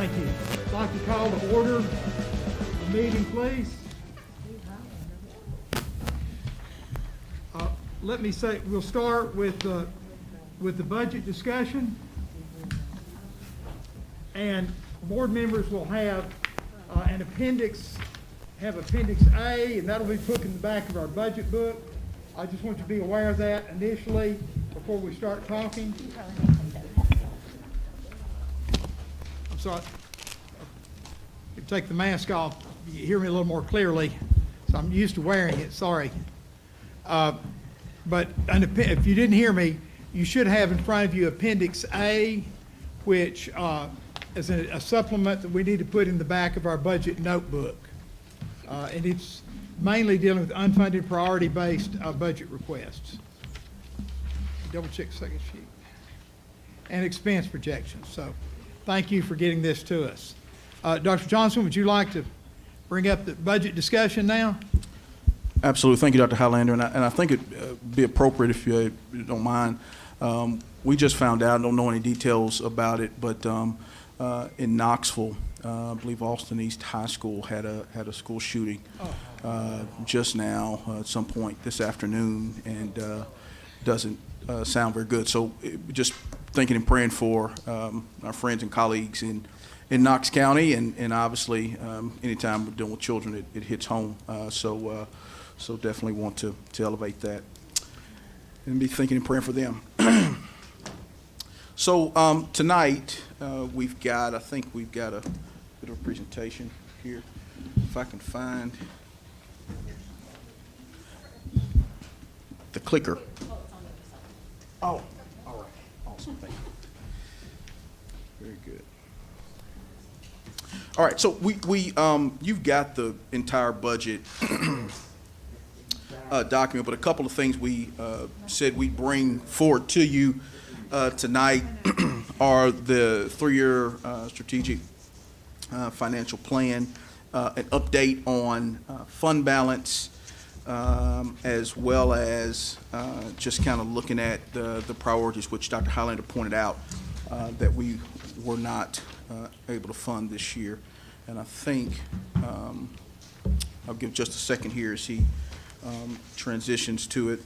Thank you. I'd like to call to order the meeting, please. Let me say, we'll start with the budget discussion. And board members will have an appendix, Appendix A, and that'll be put in the back of our budget book. I just want you to be aware of that initially before we start talking. I'm sorry. If you take the mask off, you hear me a little more clearly. So I'm used to wearing it, sorry. But if you didn't hear me, you should have in front of you Appendix A, which is a supplement that we need to put in the back of our budget notebook. And it's mainly dealing with unfunded priority-based budget requests. Double check the second sheet. And expense projections. So thank you for getting this to us. Dr. Johnson, would you like to bring up the budget discussion now? Absolutely. Thank you, Dr. Highlander. And I think it'd be appropriate if you don't mind. We just found out, don't know any details about it, but in Knoxville, I believe Austin East High School had a school shooting just now at some point this afternoon, and doesn't sound very good. So just thinking and praying for our friends and colleagues in Knox County, and obviously anytime we're dealing with children, it hits home. So definitely want to elevate that and be thinking and praying for them. So tonight I think we've got a bit of a presentation here. If I can find the clicker. Oh, all right. Awesome. Thank you. Very good. All right. So we you've got the entire budget document, but a couple of things we said we'd bring forward to you tonight are the 3-year strategic financial plan, an update on fund balance, as well as just kind of looking at the priorities, which Dr. Highlander pointed out that we were not able to fund this year. And I think I'll give just a second here as he transitions to it.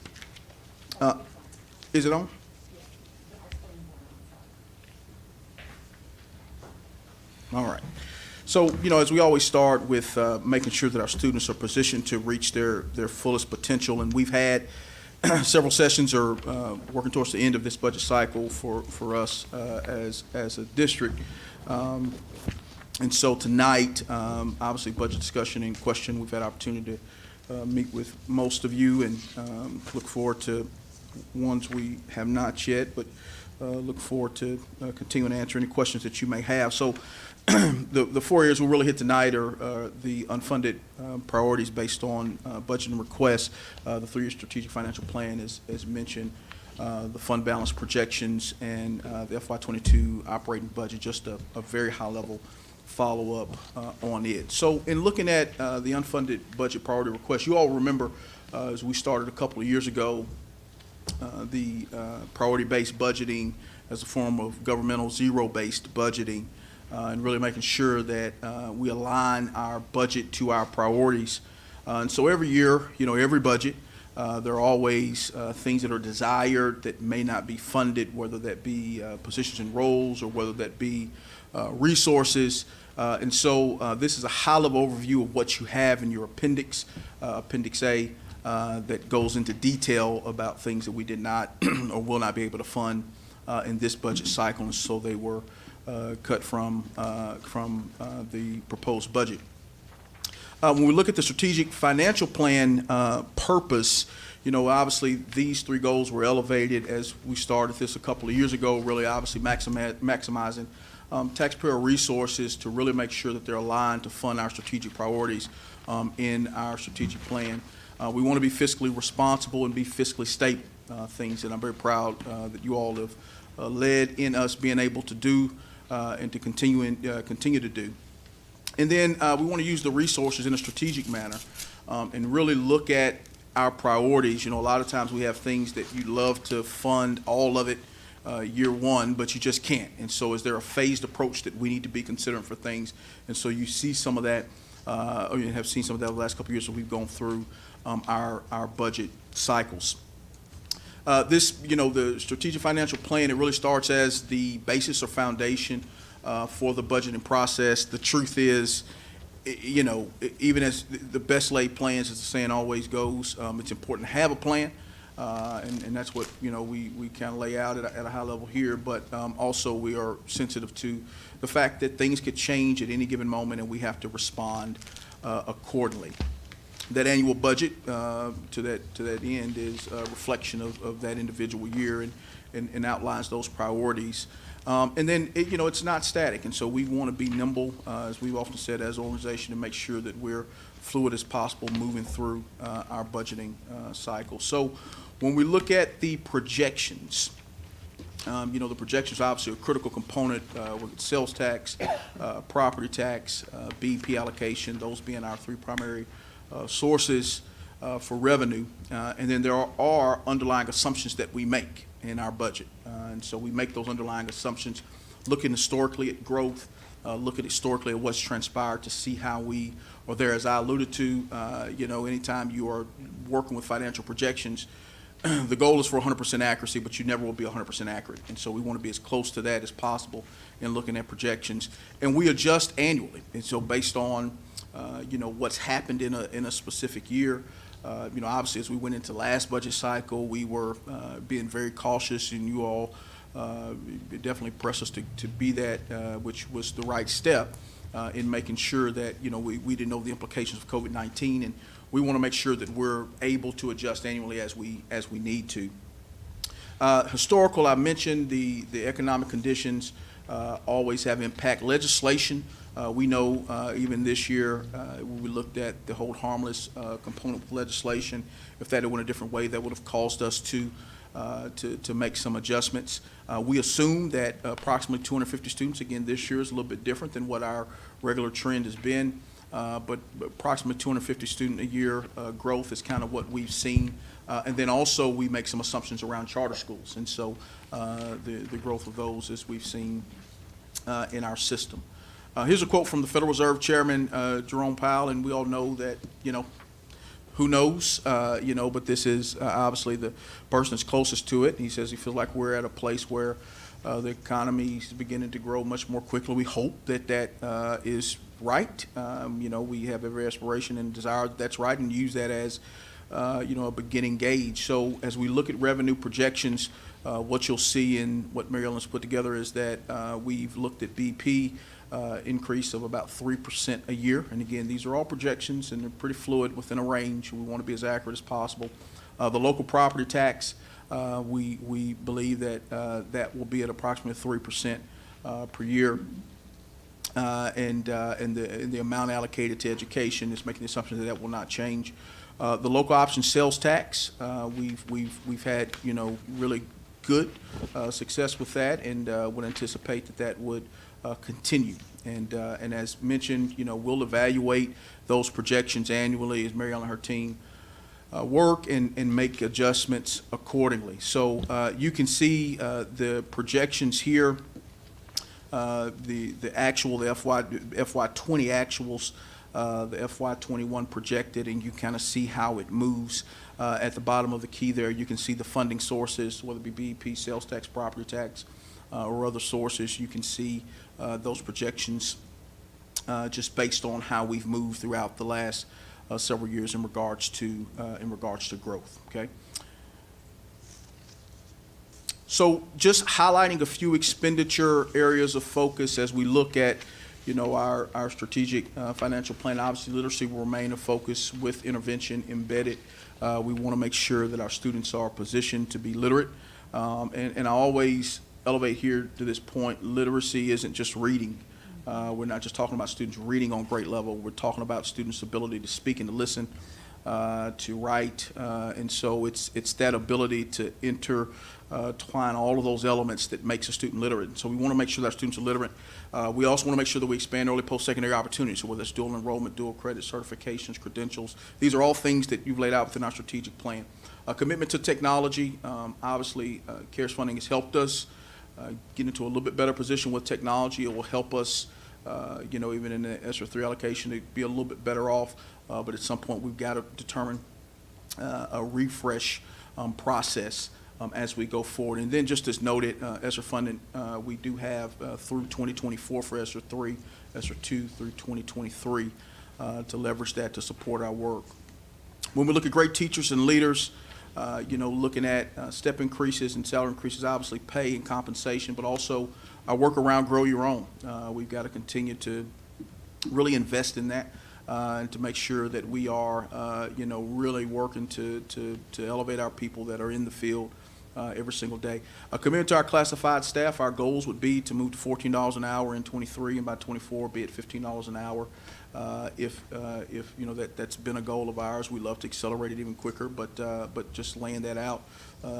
Is it on? All right. So, as we always start with making sure that our students are positioned to reach their fullest potential, and we've had several sessions or working towards the end of this budget cycle for us as a district. And so tonight, obviously budget discussion in question, we've had opportunity to meet with most of you and look forward to ones we have not yet, but look forward to continuing to answer any questions that you may have. So the 4 areas we'll really hit tonight are the unfunded priorities based on budget and requests, the 3-year strategic financial plan as mentioned, the fund balance projections, and the FY22 operating budget, just a very high level follow-up on it. So in looking at the unfunded budget priority request, you all remember as we started a couple of years ago, the priority-based budgeting as a form of governmental zero-based budgeting, and really making sure that we align our budget to our priorities. And so every year, every budget, there are always things that are desired that may not be funded, whether that be positions and roles or whether that be resources. And so this is a high-level overview of what you have in your appendix, Appendix A, that goes into detail about things that we did not or will not be able to fund in this budget cycle, and so they were cut from the proposed budget. When we look at the strategic financial plan purpose, obviously these 3 goals were elevated as we started this a couple of years ago, really obviously maximizing taxpayer resources to really make sure that they're aligned to fund our strategic priorities in our strategic plan. We want to be fiscally responsible and be fiscally stable, things that I'm very proud that you all have led in us being able to do and to continue to do. And then we want to use the resources in a strategic manner and really look at our priorities. A lot of times we have things that you'd love to fund all of it year one, but you just can't. And so is there a phased approach that we need to be considering for things? And so you see some of that, or you have seen some of that over the last couple of years that we've gone through our budget cycles. The strategic financial plan, it really starts as the basis or foundation for the budgeting process. The truth is, even as the best laid plans, as the saying always goes, it's important to have a plan, and that's what, we kind of lay out at a high level here, but also we are sensitive to the fact that things could change at any given moment, and we have to respond accordingly. That annual budget, to that end, is a reflection of that individual year and outlines those priorities. And then, it's not static, and so we want to be nimble, as we've often said as an organization, to make sure that we're fluid as possible moving through our budgeting cycle. So when we look at the projections, the projections are obviously a critical component with sales tax, property tax, BP allocation, those being our three primary sources for revenue, and then there are underlying assumptions that we make in our budget, and so we make those underlying assumptions, looking historically at growth, looking historically at what's transpired to see how we are there. As I alluded to, anytime you are working with financial projections, the goal is for 100% accuracy, but you never will be 100% accurate, and so we want to be as close to that as possible in looking at projections, and we adjust annually, and so based on what's happened in a specific year. Obviously, as we went into last budget cycle, we were being very cautious, and you all definitely pressed us to be that, which was the right step in making sure that, we didn't know the implications of COVID-19, and we want to make sure that we're able to adjust annually as we need to. Historical, I mentioned the economic conditions always have impact. Legislation, we know even this year, we looked at the hold harmless component of legislation. If that had went a different way, that would have caused us to make some adjustments. We assume that approximately 250 students, again, this year is a little bit different than what our regular trend has been, but approximately 250 student a year growth is kind of what we've seen. And then also we make some assumptions around charter schools, and so the growth of those as we've seen in our system. Here's a quote from the Federal Reserve Chairman, Jerome Powell, and we all know that, who knows, but this is obviously the person that's closest to it. He says he feels like we're at a place where the economy is beginning to grow much more quickly. We hope that is right. We have every aspiration and desire that that's right, and use that as a beginning gauge. So as we look at revenue projections, what you'll see in what Mary Ellen's put together is that we've looked at BP increase of about 3% a year. And again, these are all projections, and they're pretty fluid within a range. We want to be as accurate as possible. The local property tax, we believe that that will be at approximately 3% per year. And the amount allocated to education is making the assumption that that will not change. The local option sales tax, we've had really good success with that, and would anticipate that would continue. And as mentioned, we'll evaluate those projections annually as Mary Ellen and her team work and make adjustments accordingly. So you can see the projections here, the actual, the FY20 actuals, the FY21 projected, and you kind of see how it moves. At the bottom of the key there, you can see the funding sources, whether it be BEP, sales tax, property tax, or other sources. You can see those projections just based on how we've moved throughout the last several years in regards to growth. Okay. So just highlighting a few expenditure areas of focus as we look at our strategic financial plan. Obviously, literacy will remain a focus with intervention embedded. We want to make sure that our students are positioned to be literate. And I always elevate here to this point, literacy isn't just reading. We're not just talking about students reading on grade level. We're talking about students' ability to speak and to listen, to write. And so it's that ability to intertwine all of those elements that makes a student literate. And so we want to make sure that our students are literate. We also want to make sure that we expand early post-secondary opportunities, so whether it's dual enrollment, dual credit, certifications, credentials. These are all things that you've laid out within our strategic plan. A commitment to technology. Obviously, CARES funding has helped us get into a little bit better position with technology. It will help us, even in the ESSER 3 allocation, to be a little bit better off. But at some point, we've got to determine a refresh process as we go forward. And then just as noted, ESSER funding, we do have through 2024 for ESSER 3, ESSER 2 through 2023 to leverage that to support our work. When we look at great teachers and leaders, looking at step increases and salary increases, obviously pay and compensation, but also our work around grow your own. We've got to continue to really invest in that and to make sure that we are, really working to elevate our people that are in the field every single day. Committed to our classified staff, our goals would be to move to $14 an hour in 23, and by 24 be at $15 an hour. If that's been a goal of ours, we love to accelerate it even quicker, but just laying that out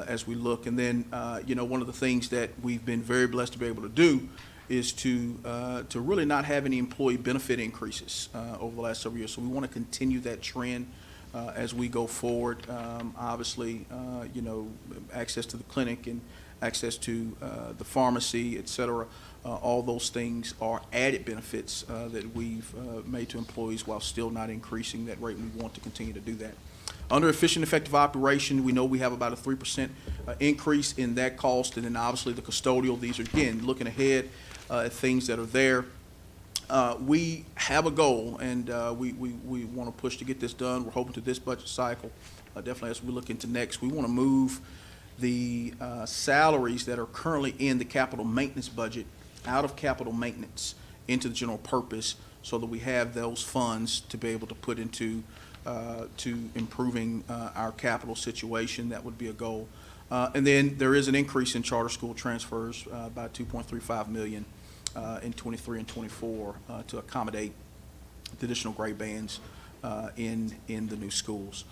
as we look. And then, one of the things that we've been very blessed to be able to do is to really not have any employee benefit increases over the last several years. So we want to continue that trend as we go forward. Obviously, access to the clinic and access to the pharmacy, et cetera. All those things are added benefits that we've made to employees while still not increasing that rate. We want to continue to do that. Under efficient, effective operation, we know we have about a 3% increase in that cost, and then obviously the custodial. These are, again, looking ahead at things that are there. We have a goal, and we want to push to get this done. We're hoping to this budget cycle, definitely as we look into next. We want to move the salaries that are currently in the capital maintenance budget out of capital maintenance into the general purpose so that we have those funds to be able to put into to improving our capital situation. That would be a goal. And then there is an increase in charter school transfers by $2.35 million in 23 and 24 to accommodate the additional grade bands in the new schools.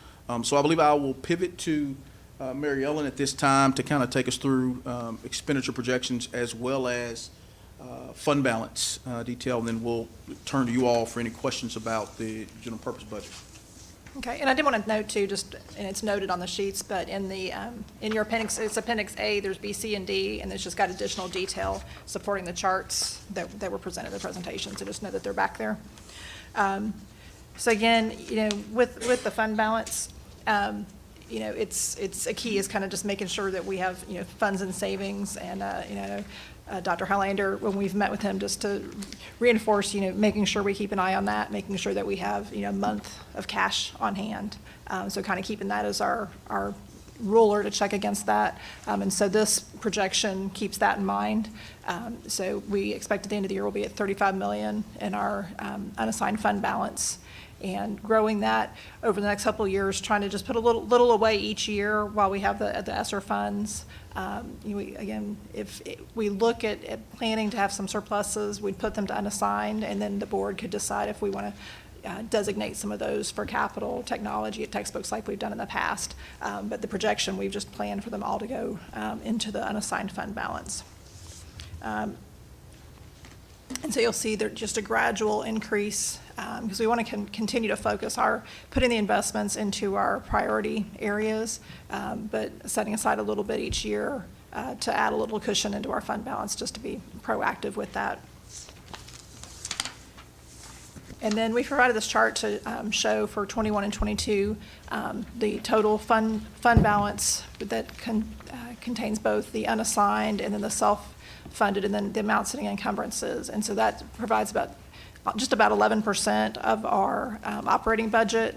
So I believe I will pivot to Mary Ellen at this time to kind of take us through expenditure projections as well as fund balance detail, and then we'll turn to you all for any questions about the general purpose budget. Okay, and I did want to note too, and it's noted on the sheets, but in the in your appendix, it's Appendix A, there's B, C, and D, and it's just got additional detail supporting the charts that were presented in the presentation. So just know that they're back there. So again, with the fund balance, it's a key is kind of just making sure that we have funds and savings, and Dr. Highlander, when we've met with him, just to reinforce, making sure we keep an eye on that, making sure that we have, a month of cash on hand. So kind of keeping that as our ruler to check against that. And so this projection keeps that in mind. So we expect at the end of the year we'll be at $35 million in our unassigned fund balance. And growing that over the next couple of years, trying to just put a little away each year while we have the ESSER funds. Again, if we look at planning to have some surpluses, we'd put them to unassigned, and then the board could decide if we want to designate some of those for capital, technology, at textbooks like we've done in the past. But the projection, we've just planned for them all to go into the unassigned fund balance. And so you'll see there's just a gradual increase because we want to continue to focus putting the investments into our priority areas, but setting aside a little bit each year to add a little cushion into our fund balance just to be proactive with that. And then we provided this chart to show for 21 and 22 the total fund balance that contains both the unassigned and then the self-funded and then the amount sitting in encumbrances. And so that provides just about 11% of our operating budget.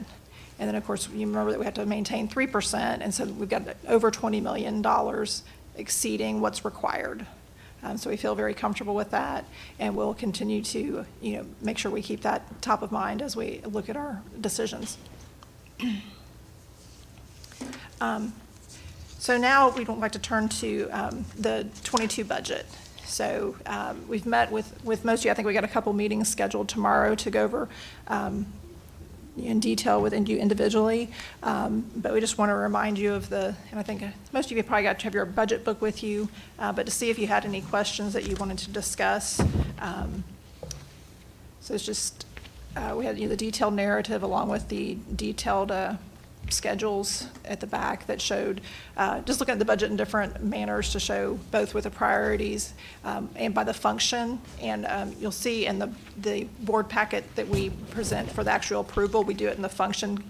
And then, of course, you remember that we have to maintain 3%. And so we've got over $20 million exceeding what's required. So we feel very comfortable with that, and we'll continue to, make sure we keep that top of mind as we look at our decisions. So now we'd like to turn to the 22 budget. So we've met with most of you. I think we got a couple meetings scheduled tomorrow to go over in detail with you individually, but we just want to remind you of and I think most of you probably got to have your budget book with you, but to see if you had any questions that you wanted to discuss. So it's just, we had the detailed narrative along with the detailed schedules at the back that showed, just looking at the budget in different manners to show both with the priorities and by the function. And you'll see in the board packet that we present for the actual approval, we do it in the function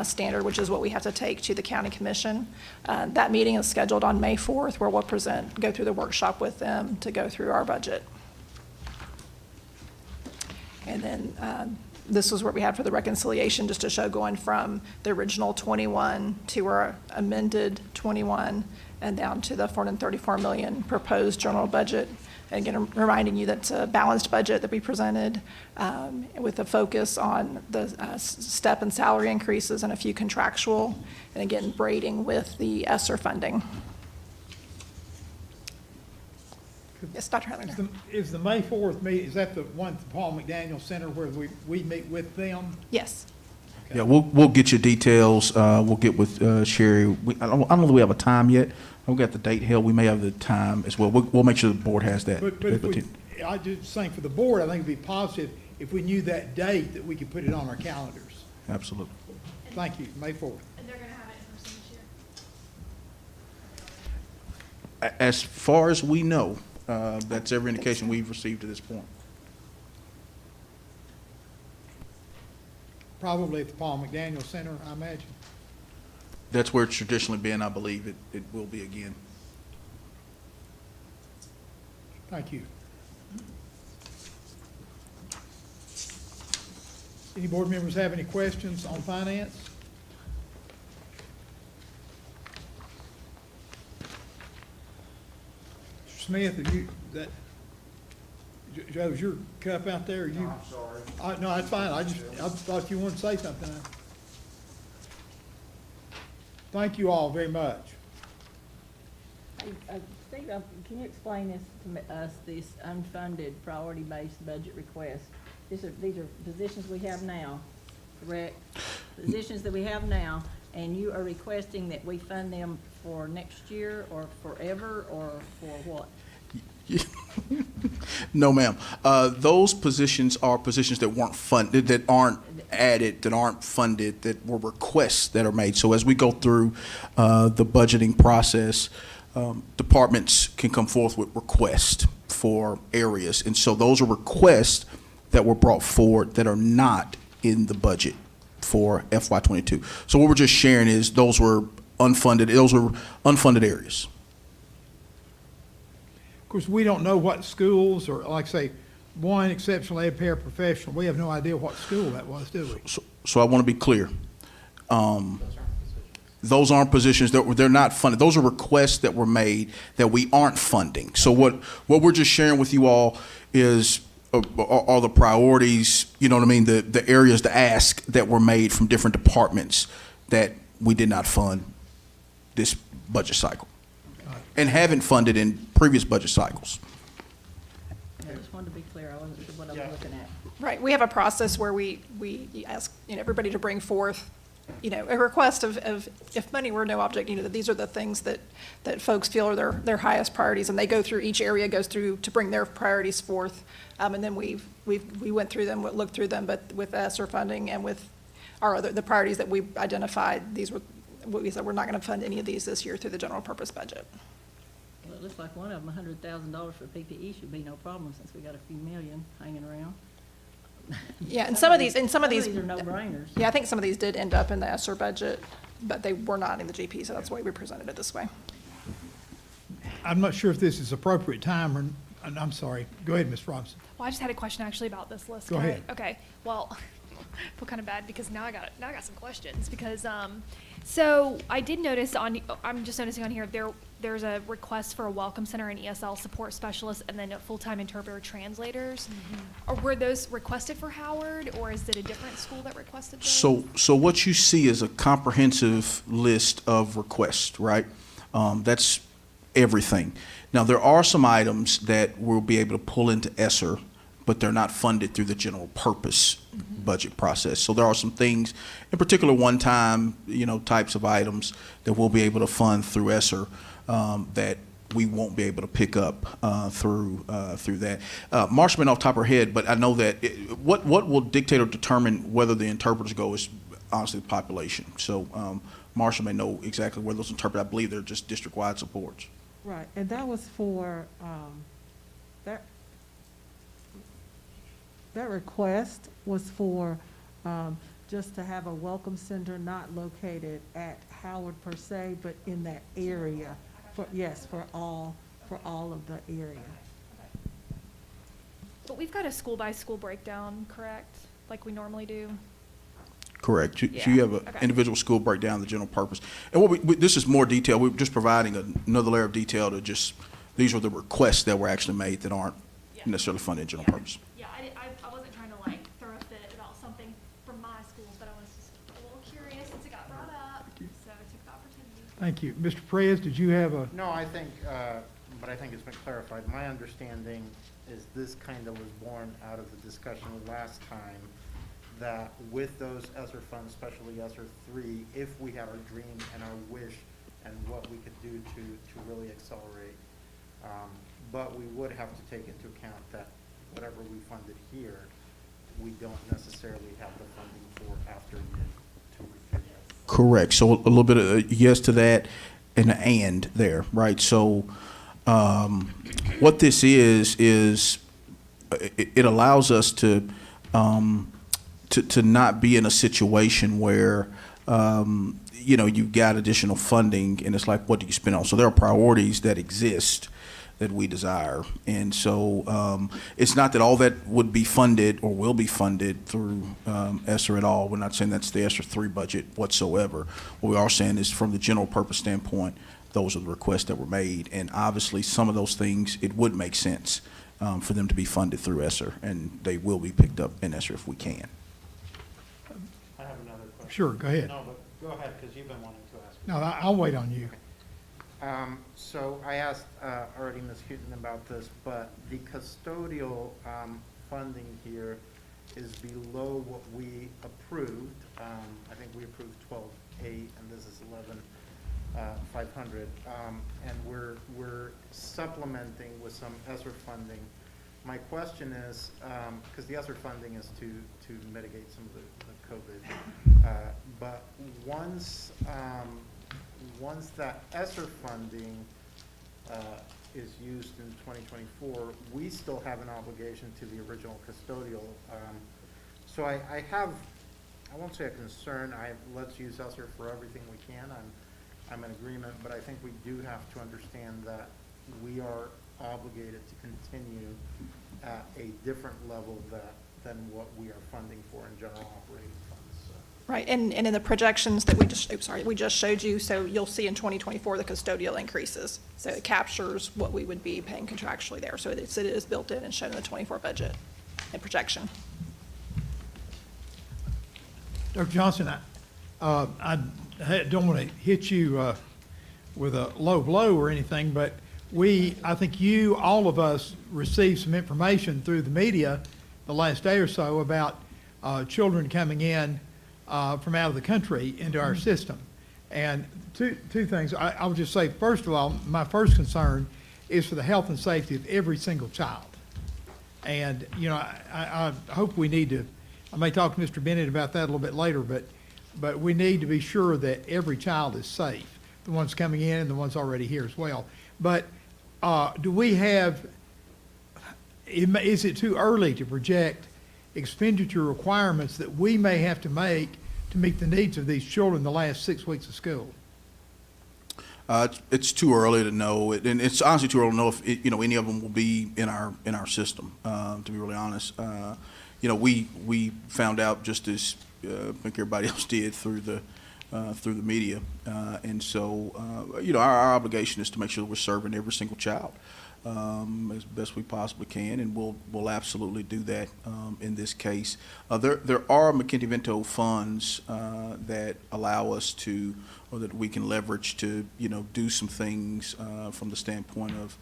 standard, which is what we have to take to the county commission. That meeting is scheduled on May 4th, where we'll go through the workshop with them to go through our budget. And then this was what we had for the reconciliation, just to show going from the original 21 to our amended 21 and down to the 434 million proposed general budget. And again, I'm reminding you that's a balanced budget that we presented with a focus on the step and salary increases and a few contractual, and again, braiding with the ESSER funding. Yes, Dr. Highlander. Is the May 4th meeting, is that the one at the Paul McDaniel Center where we meet with them? Yes. Yeah, we'll get you details. We'll get with Sherry. I don't know that we have a time yet. We've got the date held. We may have the time as well. We'll make sure the board has that. But if I just think for the board, I think it'd be positive if we knew that date that we could put it on our calendars. Absolutely. Thank you, May 4th. And they're gonna have it in person this year? As far as we know, that's every indication we've received to this point. Probably at the Paul McDaniel Center, I imagine. That's where it's traditionally been. I believe it will be again. Thank you. Any board members have any questions on finance? Mr. Smith, are you, Joe, is your cup out there? No, I'm sorry. No, that's fine. I thought you wanted to say something. Thank you all very much. Steve, can you explain this to us, this unfunded priority-based budget request? These are positions we have now, correct? Positions that we have now, and you are requesting that we fund them for next year or forever or for what? No, ma'am. Those positions are positions that weren't funded, that aren't added, that aren't funded, that were requests that are made. So as we go through the budgeting process, departments can come forth with requests for areas. And so those are requests that were brought forward that are not in the budget for FY22. So what we're just sharing is those were unfunded areas. Of course, we don't know what schools, or like say, one exceptional ed paraprofessional, we have no idea what school that was, do we? So I want to be clear. Those aren't positions they're not funded. Those are requests that were made that we aren't funding. So what we're just sharing with you all is are the priorities, you know what I mean, the areas to ask that were made from different departments that we did not fund this budget cycle and haven't funded in previous budget cycles. I just wanted to be clear, I wasn't sure what I was looking at. Right, we have a process where we ask, everybody to bring forth, a request of if money were no object, that these are the things that folks feel are their highest priorities, and they go through, each area goes through to bring their priorities forth. And then we went through them, looked through them, but with ESSER funding and with the priorities that we identified, these were, we said, we're not gonna fund any of these this year through the general purpose budget. Well, it looks like one of them, $100,000 for PPE should be no problem since we got a few million hanging around. Yeah, and some of these are no-brainers. Yeah, I think some of these did end up in the ESSER budget, but they were not in the GP, so that's why we presented it this way. I'm not sure if this is appropriate time, or, and I'm sorry. Go ahead, Ms. Robinson. Well, I just had a question actually about this list. Go ahead. Okay, well, I feel kind of bad because now I got some questions because, so I did notice I'm just noticing on here, there's a request for a welcome center and ESL support specialist and then a full-time interpreter translators. Or were those requested for Howard, or is it a different school that requested those? So what you see is a comprehensive list of requests, right? That's everything. Now, there are some items that we'll be able to pull into ESSER, but they're not funded through the general purpose budget process. So there are some things, in particular one-time, types of items that we'll be able to fund through ESSER that we won't be able to pick up through that. Marshman off the top of her head, but I know that what will dictate or determine whether the interpreters go is honestly the population. So Marshall may know exactly where those interpret. I believe they're just district-wide supports. Right, and that was for, that request was for, just to have a welcome center not located at Howard per se, but in that area. For, yes, for all of the area. But we've got a school-by-school breakdown, correct? Like we normally do? Correct. So Yeah, you have an okay. individual school breakdown, the general purpose. And what this is more detail. We're just providing another layer of detail to just, these are the requests that were actually made that aren't Yeah. necessarily funded in general Yeah. purpose. Yeah, I wasn't trying to like throw a fit about something from my schools, but I was just a little curious since it got brought up, so I took the opportunity. Thank you. Mr. Perez, did you have a, No, I think, but I think it's been clarified. My understanding is this kind of was born out of the discussion last time, that with those ESSER funds, especially ESSER 3, if we had our dream and our wish and what we could do to really accelerate, but we would have to take into account that whatever we funded here, we don't necessarily have the funding for after year 2 or 3. Correct. So a little bit of a yes to that and an and there, right? So what this is it allows us to not be in a situation where you've got additional funding and it's like, what do you spend on? So there are priorities that exist that we desire. And so it's not that all that would be funded or will be funded through ESSER at all. We're not saying that's the ESSER 3 budget whatsoever. What we are saying is from the general purpose standpoint, those are the requests that were made. And obviously some of those things, it would make sense for them to be funded through ESSER, and they will be picked up in ESSER if we can. I have another question. sure, go ahead. No, but go ahead, because you've been wanting to ask. No, I'll wait on you. So I asked already Ms. Houghton about this, but the custodial funding here is below what we approved. I think we approved 12.8, and this is 11,500. And we're supplementing with some ESSER funding. My question is, because the ESSER funding is to mitigate some of the COVID, but once that ESSER funding is used in 2024, we still have an obligation to the original custodial. So I won't say a concern, let's use ESSER for everything we can. I'm in agreement, but I think we do have to understand that we are obligated to continue at a different level than what we are funding for in general operating funds. Right, and in the projections that we just showed you, so you'll see in 2024 the custodial increases. So it captures what we would be paying contractually there. So it is built in and shown in the 24 budget and projection. Dr. Johnson, I don't want to hit you with a low blow or anything, but I think all of us received some information through the media the last day or so about children coming in from out of the country into our system. And two things. I would just say, first of all, my first concern is for the health and safety of every single child. And, I hope we need to, I may talk to Mr. Bennett about that a little bit later, but we need to be sure that every child is safe, the ones coming in and the ones already here as well. But do we have, is it too early to project expenditure requirements that we may have to make to meet the needs of these children the last 6 weeks of school? It's too early to know, and it's honestly too early to know if any of them will be in our system. To be really honest, we found out just as I think everybody else did through the media, and so our obligation is to make sure that we're serving every single child as best we possibly can, and we'll absolutely do that in this case. There are McKinney-Vento funds that allow us to, or that we can leverage to, do some things from the standpoint of,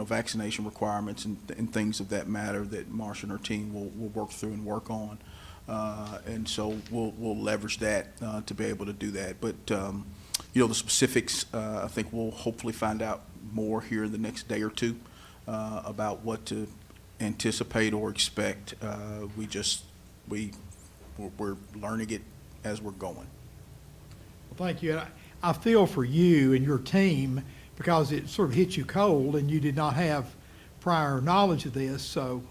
vaccination requirements and things of that matter that Marsha and her team will work through and work on. And so we'll leverage that to be able to do that. But the specifics, I think we'll hopefully find out more here in the next day or two about what to anticipate or expect. We're learning it as we're going. Well, thank you. And I feel for you and your team because it sort of hit you cold and you did not have prior knowledge of this. So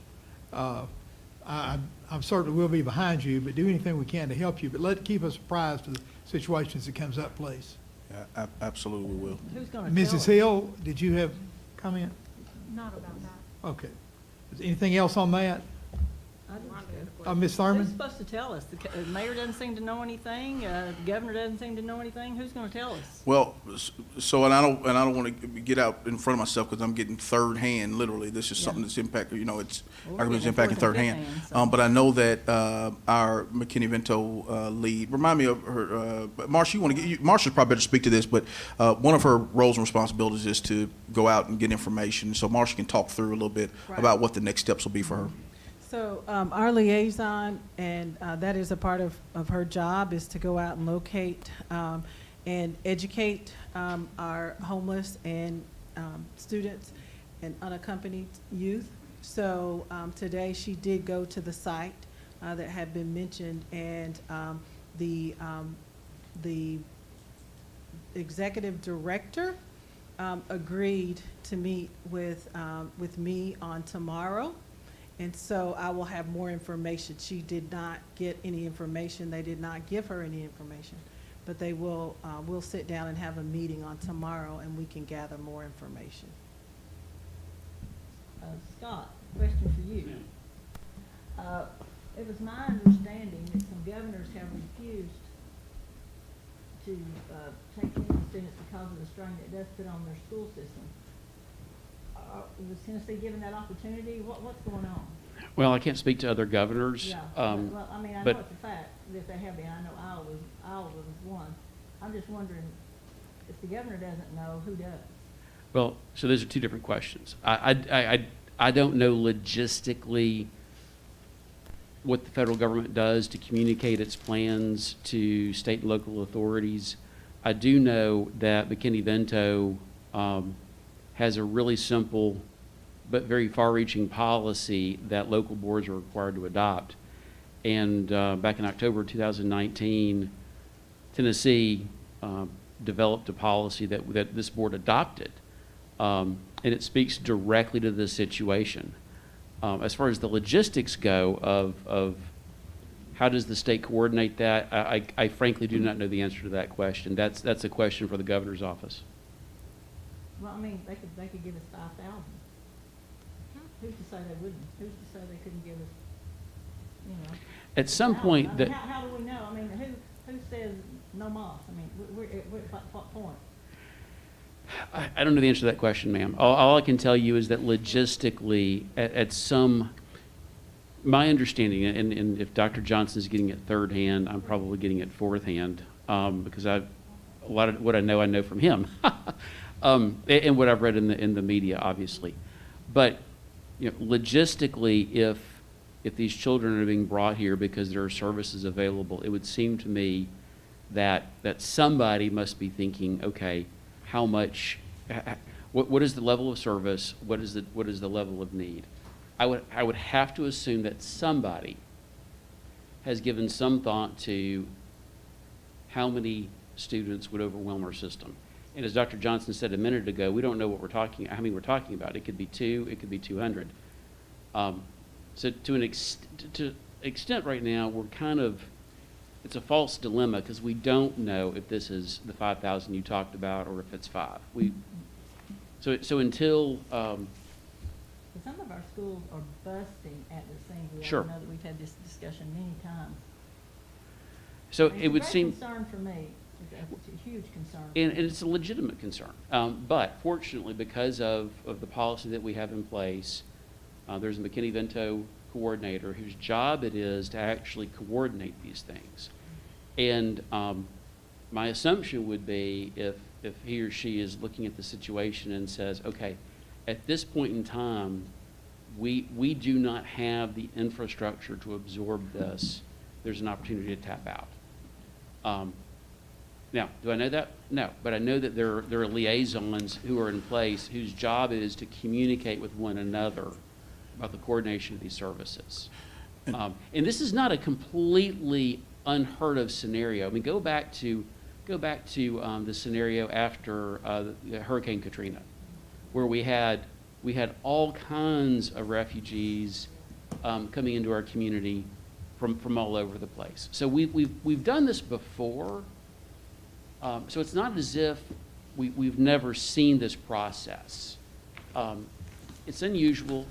I'm certainly will be behind you, but do anything we can to help you. But keep us apprised of the situations that comes up, please. Absolutely will. Who's gonna tell us? Mrs. Hill, did you have comment? Not about that. Okay. Is anything else on that? I do. Ms. Who's Thurman? supposed to tell us? The mayor doesn't seem to know anything, the governor doesn't seem to know anything. Who's gonna tell us? Well, so, and I don't want to get out in front of myself because I'm getting third hand, literally. This is something that's impacting, it's, Well, arguments we're impacting getting third fourth hand. and fifth hand, so. But I know that our McKinney-Vento lead, remind me of her, Marcia, Marcia's probably better to speak to this, but one of her roles and responsibilities is to go out and get information. So Marcia can talk through a little bit Right. about what the next steps will be for her. So our liaison, and that is a part of her job, is to go out and locate and educate our homeless and students and unaccompanied youth. So today she did go to the site that had been mentioned, and the executive director agreed to meet with me on tomorrow. And so I will have more information. She did not get any information. They did not give her any information. But they will, we'll sit down and have a meeting on tomorrow and we can gather more information. Scott, question for you. It was my understanding that some governors have refused to take in students because of the strain that does put on their school system. Was Tennessee given that opportunity? What's going on? Well, I can't speak to other governors. Yeah, well, I mean, I know but- it's a fact that they have been. I know Iowa was one. I'm just wondering, if the governor doesn't know, who does? Well, so those are two different questions. I don't know logistically what the federal government does to communicate its plans to state and local authorities. I do know that McKinney-Vento has a really simple but very far-reaching policy that local boards are required to adopt. And back in October 2019, Tennessee developed a policy that this board adopted, and it speaks directly to this situation. As far as the logistics go of how does the state coordinate that, I frankly do not know the answer to that question. That's a question for the governor's office. Well, I mean, they could give us 5,000. Who's to say they wouldn't? Who's to say they couldn't give us, you know? At some point, I mean, that how do we know? I mean, who says no moss? I mean, we're at what point? I don't know the answer to that question, ma'am. All I can tell you is that logistically, my understanding, and if Dr. Johnson is getting it third hand, I'm probably getting it fourth hand, because a lot of what I know from him, and what I've read in the media, obviously. But logistically, if these children are being brought here because there are services available, it would seem to me that somebody must be thinking, okay, how much, what is the level of service? What is the level of need? I would have to assume that somebody has given some thought to how many students would overwhelm our system. And as Dr. Johnson said a minute ago, we don't know how many we're talking about. It could be 2, it could be 200. So to an extent right now, we're kind of, it's a false dilemma because we don't know if this is the 5,000 you talked about or if it's 5. So until, Some of our schools are busting at the seams. We Sure. all know that we've had this discussion many times. so And it would It's a seem, great concern for me. It's a huge concern. and it's a legitimate concern. But fortunately, because of the policy that we have in place, there's a McKinney-Vento coordinator whose job it is to actually coordinate these things. And my assumption would be if he or she is looking at the situation and says, okay, at this point in time, we do not have the infrastructure to absorb this, there's an opportunity to tap out. Now, do I know that? No, but I know that there are liaisons who are in place whose job it is to communicate with one another about the coordination of these services. And this is not a completely unheard of scenario. I mean, go back to the scenario after Hurricane Katrina, where we had all kinds of refugees coming into our community from all over the place. So we've done this before. So it's not as if we've never seen this process. It's unusual.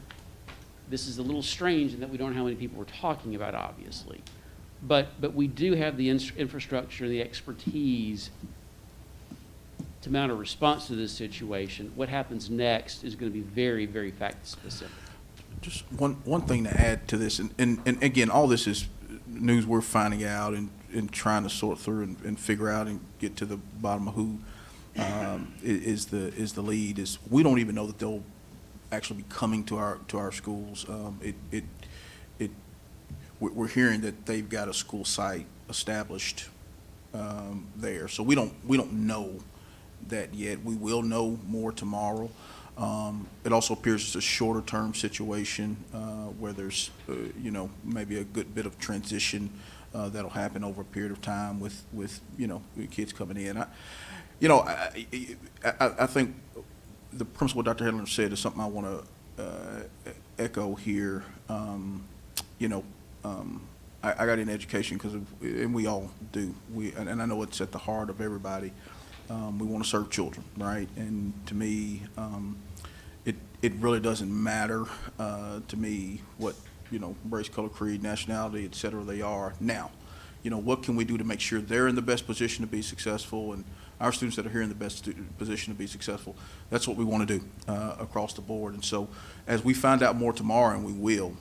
This is a little strange in that we don't know how many people we're talking about, obviously. But we do have the infrastructure, the expertise to mount a response to this situation. What happens next is going to be very, very fact-specific. Just one thing to add to this, and again, all this is news we're finding out and trying to sort through and figure out and get to the bottom of who is the lead. Is we don't even know that they'll actually be coming to our schools. We're hearing that they've got a school site established there, so we don't know that yet. We will know more tomorrow. It also appears it's a shorter term situation where there's maybe a good bit of transition that'll happen over a period of time with kids coming in. I think the principal Dr. Hedlund said is something I want to echo here. I got in education because and we all do. And I know it's at the heart of everybody. We want to serve children, right? And to me, it really doesn't matter to me what race, color, creed, nationality, et cetera, they are. Now, what can we do to make sure they're in the best position to be successful, and our students that are here in the best position to be successful? That's what we want to do across the board. And so, as we find out more tomorrow, and we will,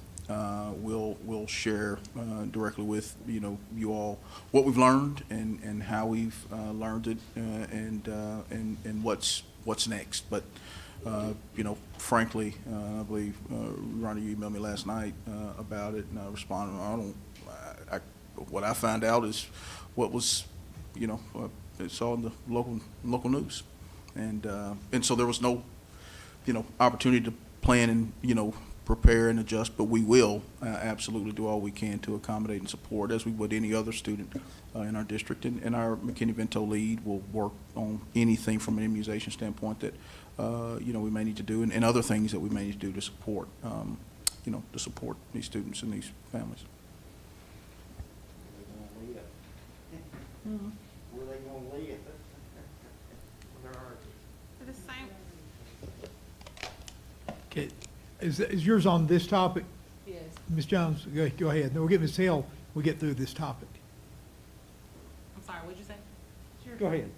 we'll share directly with you all what we've learned and how we've learned it and what's next. But frankly, I believe Ronnie, you emailed me last night about it, and I responded. What I found out is what was it's all in the local news, and so there was no opportunity to plan and prepare and adjust, but we will absolutely do all we can to accommodate and support, as we would any other student in our district. And our McKinney-Vento lead will work on anything from an immunization standpoint that we may need to do, and other things that we may need to do to support these students and these families. Where they gonna live? For the same, Okay, is yours on this topic? Yes. Ms. Jones, go ahead. Then we'll get Ms. Hill, we'll get through this topic. I'm sorry, what'd you say? Go ahead.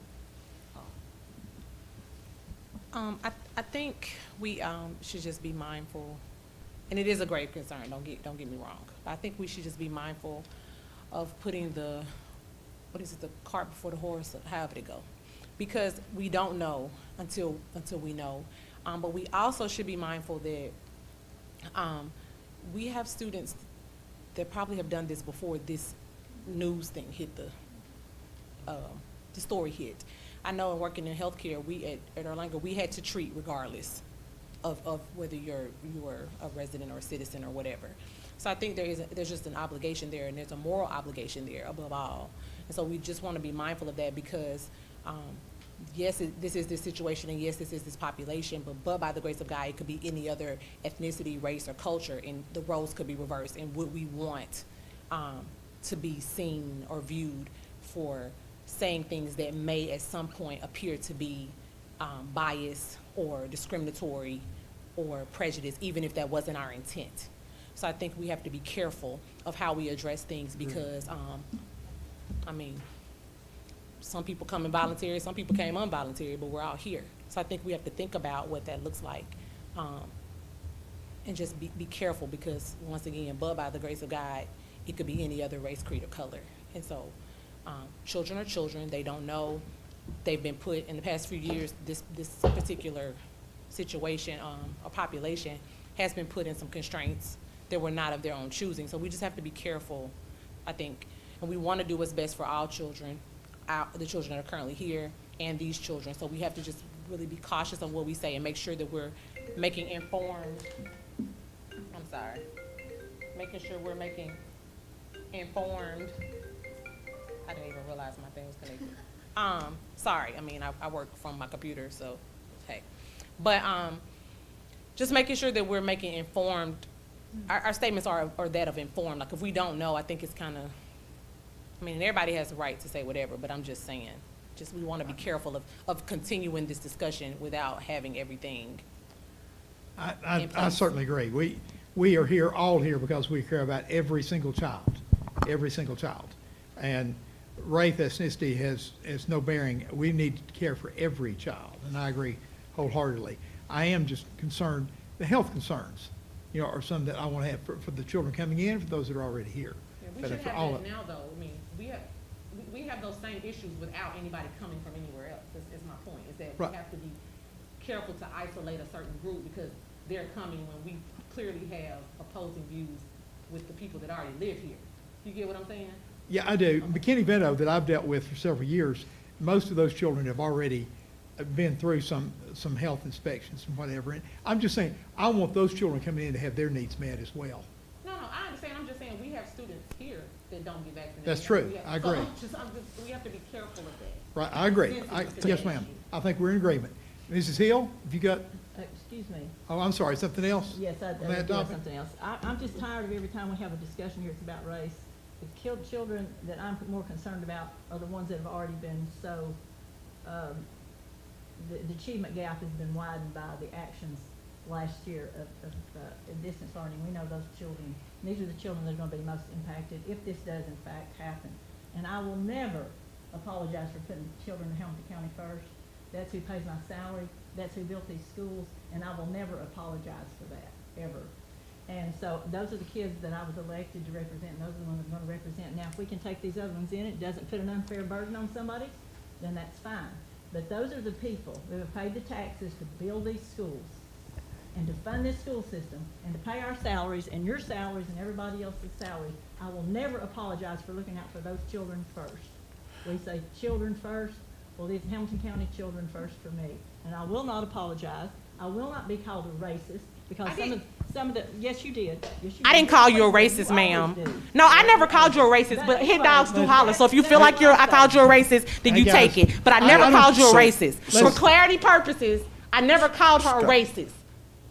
I think we should just be mindful, and it is a grave concern, don't get me wrong. But I think we should just be mindful of putting the cart before the horse, however it go. Because we don't know until we know. But we also should be mindful that we have students that probably have done this before this news thing hit the story hit. I know in working in healthcare, we at Erlanger, we had to treat regardless of whether you were a resident or a citizen or whatever. So I think there's just an obligation there, and there's a moral obligation there above all. And so we just want to be mindful of that because, yes, this is this situation, and yes, this is this population, but by the grace of God, it could be any other ethnicity, race, or culture, and the roles could be reversed. And would we want to be seen or viewed for saying things that may at some point appear to be biased or discriminatory or prejudice, even if that wasn't our intent? So I think we have to be careful of how we address things because, some people come involuntary, some people came involuntary, but we're all here. So I think we have to think about what that looks like and just be careful because, once again, but by the grace of God, it could be any other race, creed, or color. And so children are children. They don't know. They've been put, in the past few years, this particular situation or population has been put in some constraints that were not of their own choosing. So we just have to be careful, I think. And we want to do what's best for all children, the children that are currently here and these children. So we have to just really be cautious on what we say and make sure that we're making informed I didn't even realize my thing was connected. Sorry, I mean, I work from my computer, so, hey. But, just making sure that we're making informed, our statements are that of informed. Like, if we don't know, I think it's kind of, I mean, everybody has the right to say whatever, but I'm just saying, we want to be careful of continuing this discussion without having everything. I certainly agree. We are here, all here, because we care about every single child. And race, ethnicity has no bearing. We need to care for every child, and I agree wholeheartedly. I am just concerned, the health concerns, are some that I want to have for the children coming in, for those that are already here. Yeah, we But should for have all that of- now, though. I mean, we have those same issues without anybody coming from anywhere else. Is my point, is that Right. we have to be careful to isolate a certain group because they're coming when we clearly have opposing views with the people that already live here. You get what I'm saying? Yeah, I do. McKinney-Vento that I've dealt with for several years, most of those children have already been through some health inspections and whatever. And I'm just saying, I want those children coming in to have their needs met as well. No, I understand. I'm just saying we have students here that don't get vaccinated. That's true. We have- I agree. we have to be careful of that. Right, I agree. Sensitive Yes, to ma'am. that. I think we're in agreement. Mrs. Hill, have you got, Excuse me. oh, I'm sorry, something else? Yes, I on do that have topic? something else. I'm just tired of every time we have a discussion here, it's about race. The children that I'm more concerned about are the ones that have already been the achievement gap has been widened by the actions last year of distance learning. We know those children, these are the children that are going to be most impacted if this does in fact happen. And I will never apologize for putting children in Hamilton County first. That's who pays my salary, that's who built these schools, and I will never apologize for that, ever. And so those are the kids that I was elected to represent, and those are the ones I'm going to represent. Now, if we can take these other ones in, it doesn't put an unfair burden on somebody, then that's fine. But those are the people who have paid the taxes to build these schools and to fund this school system and to pay our salaries and your salaries and everybody else's salaries. I will never apologize for looking out for those children first. We say children first. Well, these Hamilton County children first for me. And I will not apologize. I will not be called a racist because some of the, yes, you did. Yes, you I did. didn't call you a racist, You ma'am. always do. No, I never called you a racist, but hit dogs do holler. So if you feel like I called you a racist, then you Hey, take guys, it. But I I never don't- called you a so- racist. For let's- clarity purposes, I never called her a Stop. racist.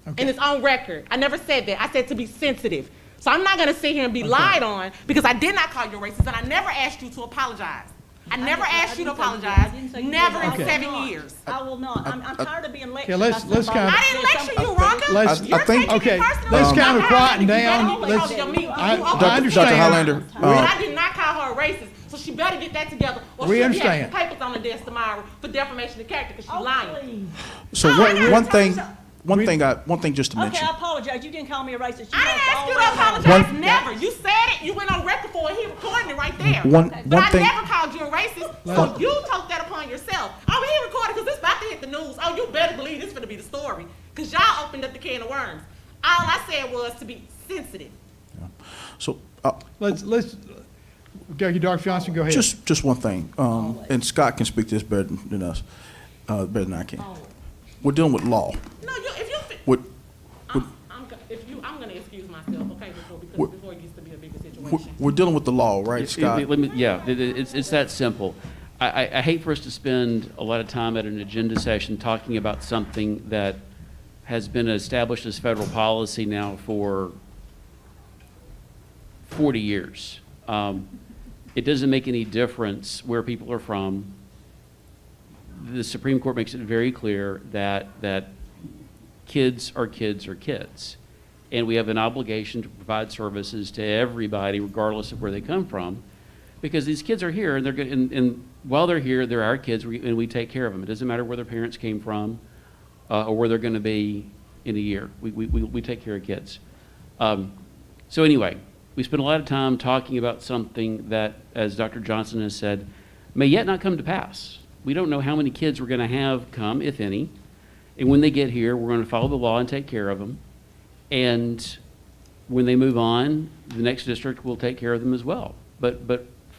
Okay. And it's on record. I never said that. I said to be sensitive. So I'm not gonna sit here and be lied on because I did not call you a racist and I never asked you to apologize. I never asked you to apologize, never in Okay. 7 years. I will not. I'm tired of being lectured. Okay, let's by somebody. kind of- I didn't lecture you, Rhonda. Let's- You're I think- taking it okay, personally. let's I'm kind of not quieten having it. You down. better only Let's- call your meat. I You understand. Dr. Hollander, But I did not call her a racist, so she better get that together. Or We she'll understand. be having papers on the desk tomorrow for defamation of character because she's Oh, lying. please. so No, I got one to thing, tell one thing just to Okay, mention. I apologize. You didn't call me a racist. I didn't ask you to know apologize, One- never. You said it, you went on record for it, he recorded it right there. One But I thing- never called you a racist, so you took that upon yourself. Oh, he recorded because it's about to hit the news. Oh, you better believe this is gonna be the story, because y'all opened up the can of worms. All I said was to be sensitive. So, Let's, Dr. Johnson, go ahead. just one thing, and Scott can speak to this better than us, better than I can. We're dealing with law. No, if you, With, I'm gonna excuse myself, okay, What- before it gets to be a bigger we're, situation. we're dealing with the law, right, Scott? It's that simple. I hate for us to spend a lot of time at an agenda session talking about something that has been established as federal policy now for 40 years. It doesn't make any difference where people are from. The Supreme Court makes it very clear that kids are kids are kids. And we have an obligation to provide services to everybody regardless of where they come from. Because these kids are here and they're good, and while they're here, they're our kids and we take care of them. It doesn't matter where their parents came from or where they're going to be in a year. We take care of kids. So anyway, we spent a lot of time talking about something that, as Dr. Johnson has said, may yet not come to pass. We don't know how many kids we're going to have come, if any. And when they get here, we're going to follow the law and take care of them. And when they move on, the next district will take care of them as well. But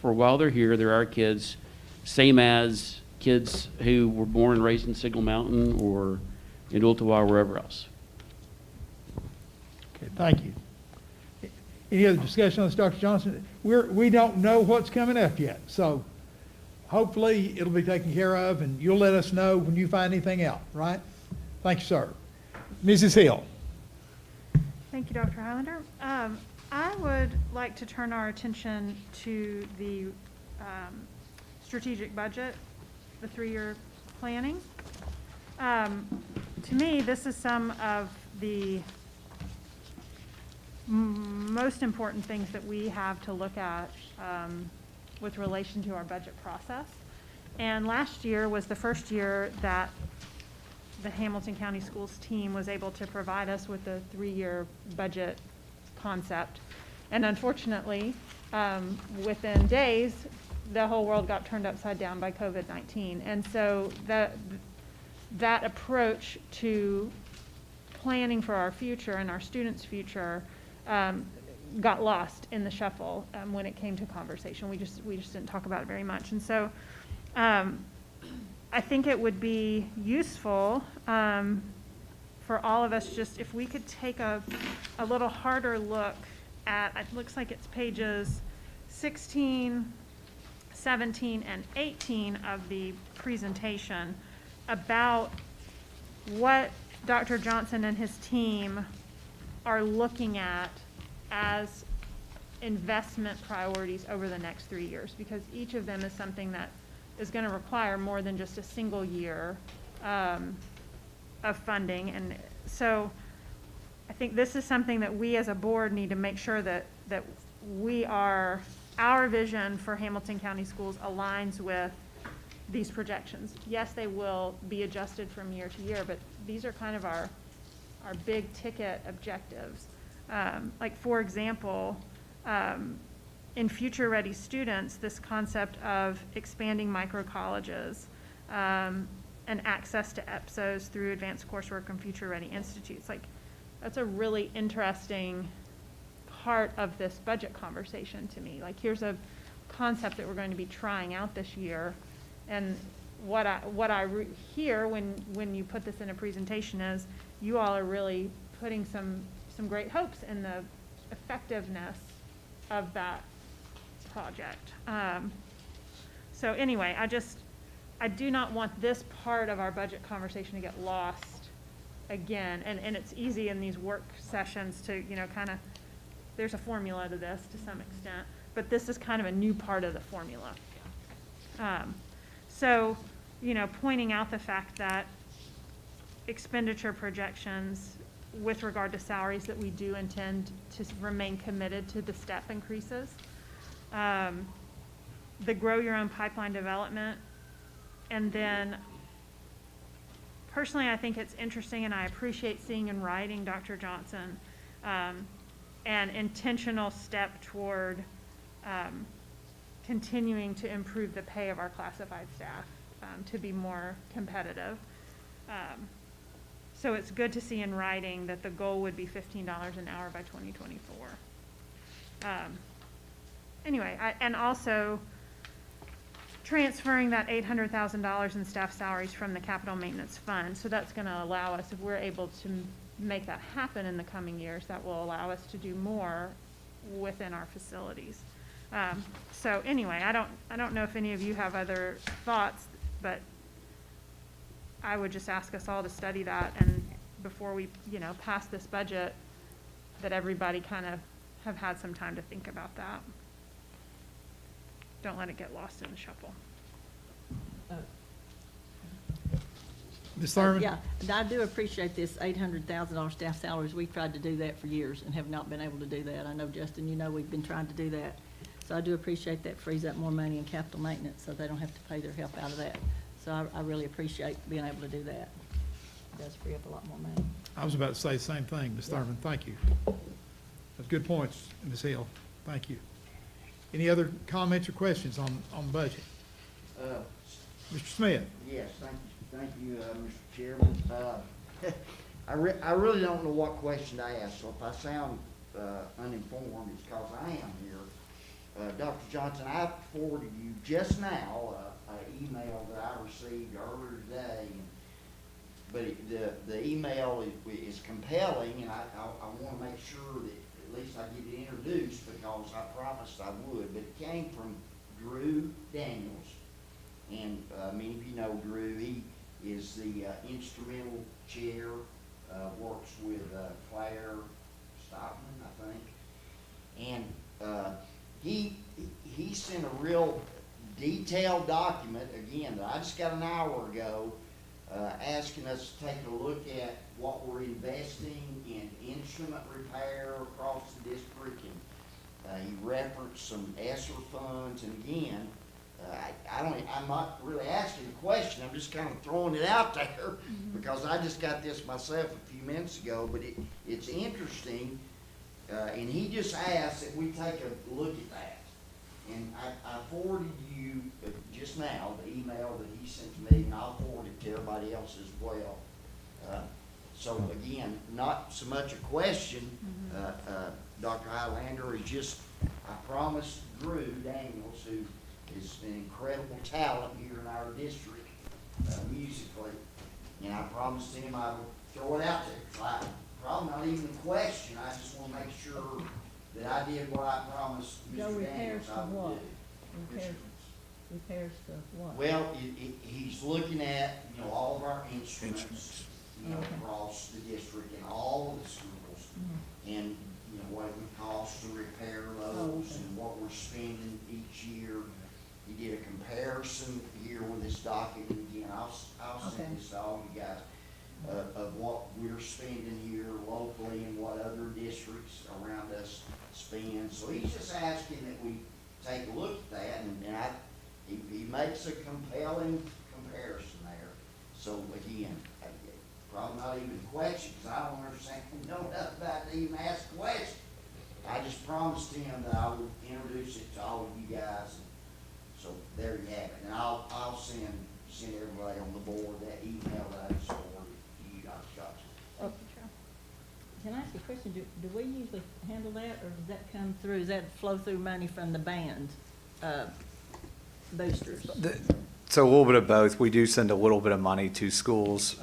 for a while they're here, they're our kids, same as kids who were born and raised in Signal Mountain or in Ooltewah or wherever else. Okay, thank you. Any other discussion on this, Dr. Johnson? We don't know what's coming up yet, so hopefully it'll be taken care of, and you'll let us know when you find anything out, right? Thank you, sir. Mrs. Hill. Thank you, Dr. Highlander. I would like to turn our attention to the strategic budget, the 3-year planning. To me, this is some of the most important things that we have to look at with relation to our budget process. And last year was the first year that the Hamilton County Schools team was able to provide us with a 3-year budget concept. And unfortunately, within days, the whole world got turned upside down by COVID-19. And so that approach to planning for our future and our students' future got lost in the shuffle when it came to conversation. We just didn't talk about it very much. And so I think it would be useful for all of us just if we could take a little harder look at, it looks like it's pages 16, 17, and 18 of the presentation about what Dr. Johnson and his team are looking at as investment priorities over the next 3 years, because each of them is something that is going to require more than just a single year of funding. And so I think this is something that we as a board need to make sure that our vision for Hamilton County Schools aligns with these projections. Yes, they will be adjusted from year to year, but these are kind of our big ticket objectives. Like, for example, in Future Ready students, this concept of expanding micro-colleges and access to EPSOs through advanced coursework and Future Ready institutes. Like, that's a really interesting part of this budget conversation to me. Like, here's a concept that we're going to be trying out this year. And what I hear when you put this in a presentation is you all are really putting some great hopes in the effectiveness of that project. So anyway, I do not want this part of our budget conversation to get lost again. And it's easy in these work sessions to, kind of, there's a formula to this to some extent, but this is kind of a new part of the formula. So, pointing out the fact that expenditure projections with regard to salaries, that we do intend to remain committed to the step increases. The grow your own pipeline development. And then personally, I think it's interesting and I appreciate seeing in writing, Dr. Johnson, an intentional step toward continuing to improve the pay of our classified staff to be more competitive. So it's good to see in writing that the goal would be $15 an hour by 2024. Anyway, and also transferring that $800,000 in staff salaries from the capital maintenance fund. So that's going to allow us, if we're able to make that happen in the coming years, that will allow us to do more within our facilities. So anyway, I don't know if any of you have other thoughts, but I would just ask us all to study that, and before we, pass this budget, that everybody kind of have had some time to think about that. Don't let it get lost in the shuffle. Ms. Thurman? Yeah, and I do appreciate this $800,000 staff salaries. We've tried to do that for years and have not been able to do that. I know, Justin, we've been trying to do that. So I do appreciate that frees up more money in capital maintenance, so they don't have to pay their help out of that. So I really appreciate being able to do that. It does free up a lot more money. I was about to say the same thing, Ms. Thurman. Thank you. That's good points, Ms. Hill. Thank you. Any other comments or questions on the budget? Mr. Smith? Yes, thank you, Mr. Chairman. I really don't know what question to ask, so if I sound uninformed, it's because I am here. Dr. Johnson, I forwarded you just now an email that I received earlier today, but the email is compelling, and I want to make sure that at at least I get it introduced because I promised I would, but it came from Drew Daniels. And, many of you know Drew, he is the, instrumental chair, works with, Claire Stockman, I think. And, he sent a real detailed document, again, that I just got an hour ago, asking us to take a look at what we're investing in instrument repair across the district. And he referenced some ESSER funds, and again, I'm not really asking a question, I'm just kind of throwing it out there, because I just got this myself a few minutes ago, but it's interesting, and he just asked that we take a look at that. And I forwarded you just now the email that he sent to me, and I'll forward it to everybody else as well. So again, not so much a question, Dr. Highlander, is just, I promised Drew Daniels, who is an incredible talent here in our district, musically, and I promised him I would throw it out there. Probably not even a question, I just want to make sure that I did what I promised Joe, Mr. repairs Daniels to I would what? do. Repairs, repairs to what? Well, he's looking at, all of our instruments, Okay. across the district and all of the schools. And, what it would cost to repair those okay. and what we're spending each year. He did a comparison here with this document, again, I'll Okay. send this to all you guys, of what we're spending here locally and what other districts around us spend. So he's just asking that we take a look at that, and he makes a compelling comparison there. So again, probably not even a question, because I don't understand, know nothing about to even ask a question. I just promised him that I would introduce it to all of you guys, and so there you have it. And I'll send everybody on the board that email that I just forwarded to you, Dr. Johnson. Can I ask a question? Do we usually handle that, or does that come through, does that flow through money from the band, boosters? So a little bit of both. We do send a little bit of money to schools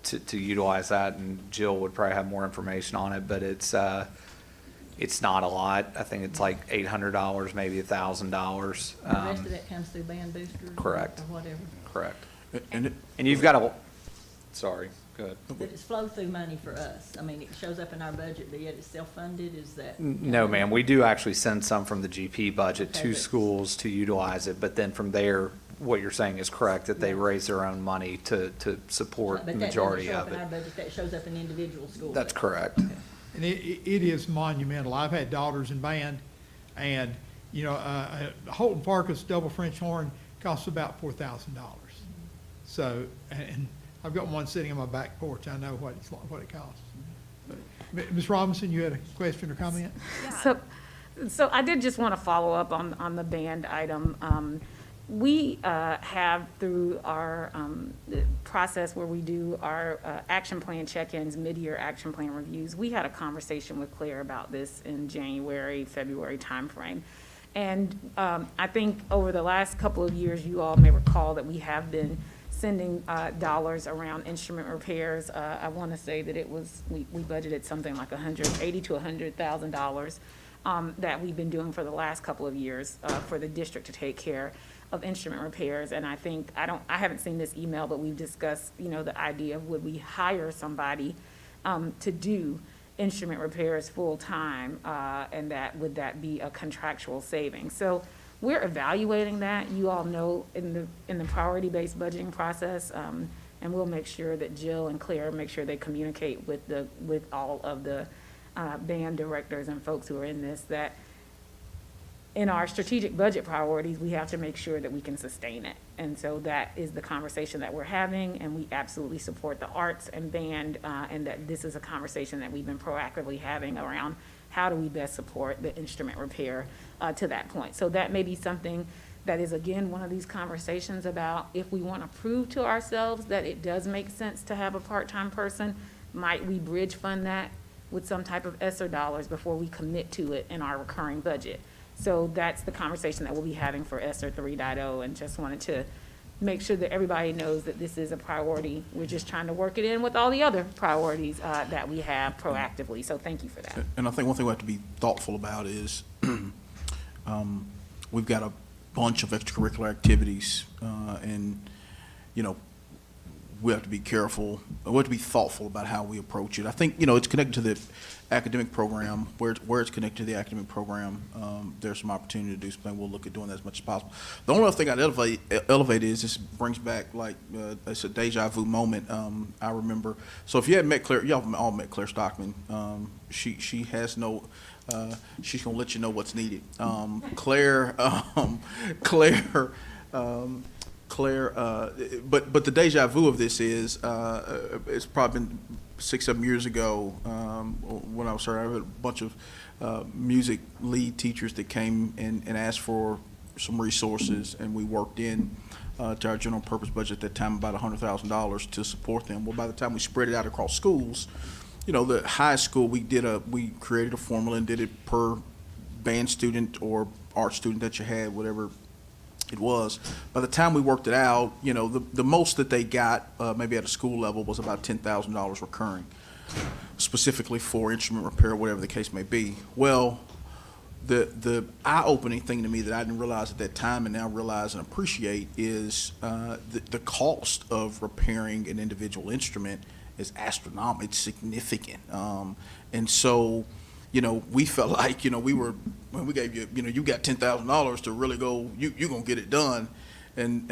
to utilize that, and Jill would probably have more information on it, but it's not a lot. I think it's like $800, maybe $1,000. The rest of that comes through band boosters? Correct. Or whatever? Correct. And And you've got sorry, go ahead. But it's flow through money for us. I mean, it shows up in our budget, but yet it's self-funded, is that? No, ma'am, we do actually send some from the GP budget Okay, to but- schools to utilize it, but then from there, what you're saying is correct, that they Yeah. raise their own money to support the But that doesn't majority show up of in our it. budget, that shows up in individual schools. That's correct. And it is monumental. I've had daughters in band, and, Holton Farkas double French horn costs about $4,000. So, and I've got one sitting on my back porch. I know what it costs. But, Ms. Robinson, you had a question or comment? So I did just want to follow up on the band item. We have, through our process where we do our action plan check-ins, mid-year action plan reviews, we had a conversation with Claire about this in January, February timeframe. And I think over the last couple of years, you all may recall that we have been sending dollars around instrument repairs. I want to say that we budgeted something like $180,000 to $100,000 that we've been doing for the last couple of years for the district to take care of instrument repairs. And I think, I haven't seen this email, but we've discussed, the idea of would we hire somebody to do instrument repairs full-time, and would that be a contractual saving? So we're evaluating that. You all know in the priority-based budgeting process, and we'll make sure that Jill and Claire make sure they communicate with all of the band directors and folks who are in this, that in our strategic budget priorities, we have to make sure that we can sustain it. And so that is the conversation that we're having, and we absolutely support the arts and band, and that this is a conversation that we've been proactively having around how do we best support the instrument repair to that point. So that may be something that is, again, one of these conversations about if we want to prove to ourselves that it does make sense to have a part-time person, might we bridge fund that with some type of ESSER dollars before we commit to it in our recurring budget? So that's the conversation that we'll be having for ESSER 3.0, and just wanted to make sure that everybody knows that this is a priority. We're just trying to work it in with all the other priorities that we have proactively. So thank you for that. And I think one thing we have to be thoughtful about is we've got a bunch of extracurricular activities, and, you know, we have to be careful, we have to be thoughtful about how we approach it. I think, you know, it's connected to the academic program. Where it's connected to the academic program, there's some opportunity to do something. We'll look at doing that as much as possible. The only other thing I'd elevate is this brings back, like, it's a deja vu moment. I remember, so if you hadn't met Claire, y'all all met Claire Stockman. She has no, she's gonna let you know what's needed. Claire, but the deja vu of this is, it's probably been 6-7 years ago, when I was starting. I had a bunch of music lead teachers that came and asked for some resources, and we worked in to our general purpose budget at that time about $100,000 to support them. Well, by the time we spread it out across schools, you know, the high school, we created a formula and did it per band student or art student that you had, whatever it was. By the time we worked it out, you know, the most that they got, maybe at a school level, was about $10,000 recurring, specifically for instrument repair, whatever the case may be. Well, the eye-opening thing to me that I didn't realize at that time and now realize and appreciate is the cost of repairing an individual instrument is astronomical. It's significant. And so, you know, we felt like, you know, when we gave you, you know, you got $10,000 to really go, you're going to get it done. And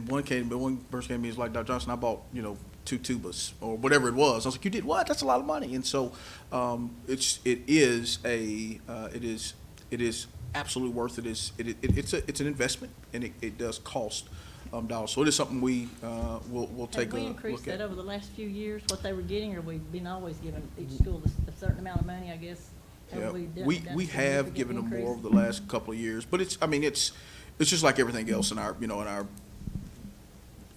one person came to me, he's like, Dr. Johnson, I bought, you know, 2 tubas or whatever it was. I was like, you did what? That's a lot of money. And so it is absolutely worth it. It's an investment, and it does cost dollars. So it is something we'll take a look at. Have we increased that over the last few years, what they were getting, or we've been always giving each school a certain amount of money, I guess? Yeah, Have done we a have significant given them more increase? over the last couple of years, but it's just like everything else in our,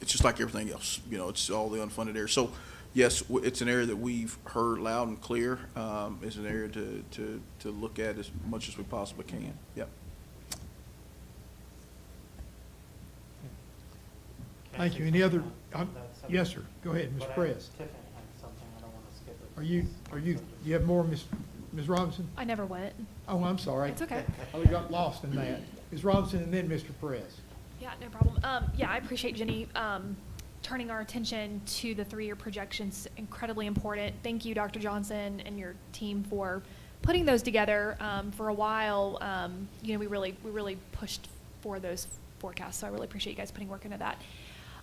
it's just like everything else, you know, it's all the unfunded area. So, yes, it's an area that we've heard loud and clear. It's an area to look at as much as we possibly can. Yep. Thank you. Any other, yes, sir. Go ahead, Ms. But Press. Tiffany had something, I don't want to skip it. Do you have more, Ms. Robinson? I never went. Oh, I'm sorry. It's okay. I got lost in that. Ms. Robinson and then Mr. Press. Yeah, no problem. Yeah, I appreciate Jenny turning our attention to the 3-year projections. Incredibly important. Thank you, Dr. Johnson and your team, for putting those together. For a while, you know, we really pushed for those forecasts. So I really appreciate you guys putting work into that.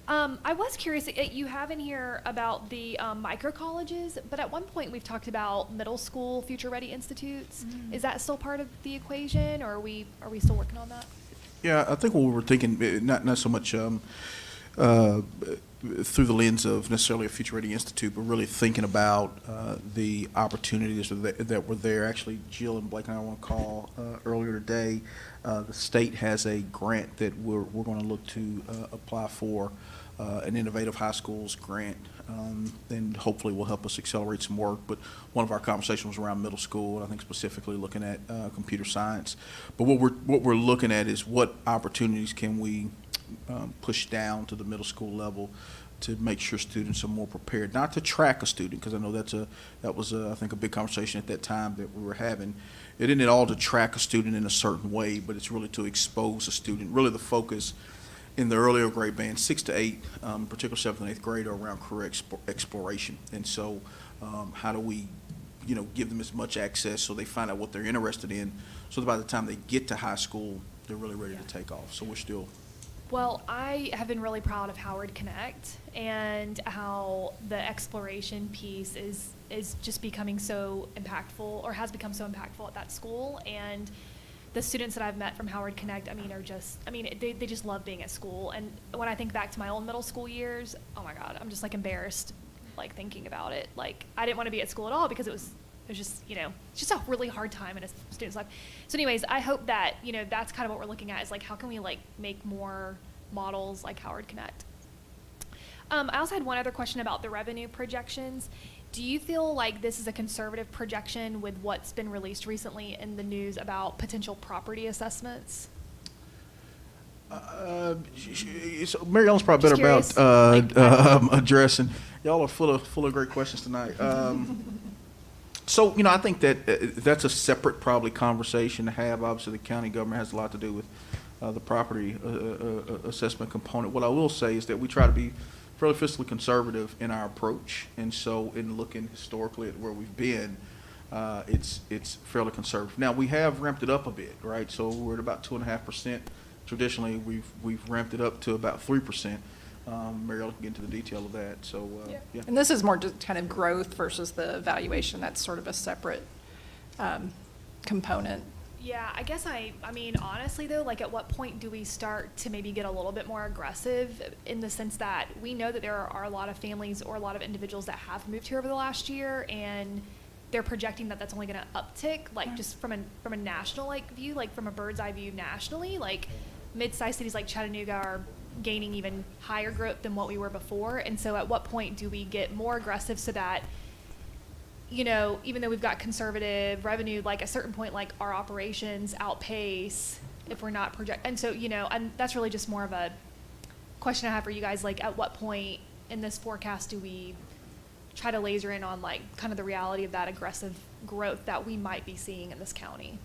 I was curious, you have in here about the micro colleges, but at one point we've talked about middle school future ready institutes. Is that still part of the equation, or are we still working on that? Yeah, I think what we were thinking, not so much through the lens of necessarily a Future Ready Institute, but really thinking about the opportunities that were there. Actually, Jill and Blake and I were on a call earlier today. The state has a grant that we're going to look to apply for, an Innovative High Schools grant, and hopefully will help us accelerate some work. But one of our conversations was around middle school, and I think specifically looking at computer science. But what we're looking at is what opportunities can we push down to the middle school level to make sure students are more prepared, not to track a student, because I know that was I think a big conversation at that time that we were having. It isn't at all to track a student in a certain way, but it's really to expose a student. Really the focus in the earlier grade band, 6 to 8, particularly 7th and 8th grade, are around career exploration. And so how do we, you know, give them as much access so they find out what they're interested in, so that by the time they get to high school, they're really ready to take off. So we're still. Well, I have been really proud of Howard Connect and how the exploration piece is just becoming so impactful, or has become so impactful at that school. And the students that I've met from Howard Connect, they just love being at school. And when I think back to my own middle school years, oh my God, I'm just like embarrassed, like thinking about it. Like I didn't want to be at school at all because it was just, you know, it's just a really hard time in a student's life. So anyways, I hope that, you know, that's kind of what we're looking at, is like, how can we like make more models like Howard Connect? I also had one other question about the revenue projections. Do you feel like this is a conservative projection with what's been released recently in the news about potential property assessments? Mary Ellen's probably Just better curious. about addressing. Y'all are full of great questions tonight. So, I think that that's a separate probably conversation to have. Obviously, the county government has a lot to do with the property assessment component. What I will say is that we try to be fairly fiscally conservative in our approach, and so in looking historically at where we've been, it's fairly conservative. Now, we have ramped it up a bit, right? So we're at about 2.5%. Traditionally, we've ramped it up to about 3%. Mary Ellen can get into the detail of that, so, yeah. And this is more just kind of growth versus the valuation. That's sort of a separate component. Yeah, I guess I mean, honestly though, like at what point do we start to maybe get a little bit more aggressive in the sense that we know that there are a lot of families or a lot of individuals that have moved here over the last year and they're projecting that that's only going to uptick, like just from a national like view, like from a bird's eye view nationally, like mid-sized cities like Chattanooga are gaining even higher growth than what we were before. And so at what point do we get more aggressive so that, even though we've got conservative revenue, like a certain point, like our operations outpace if we're not and so, and that's really just more of a question I have for you guys, like at what point in this forecast do we try to laser in on like kind of the reality of that aggressive growth that we might be seeing in this county?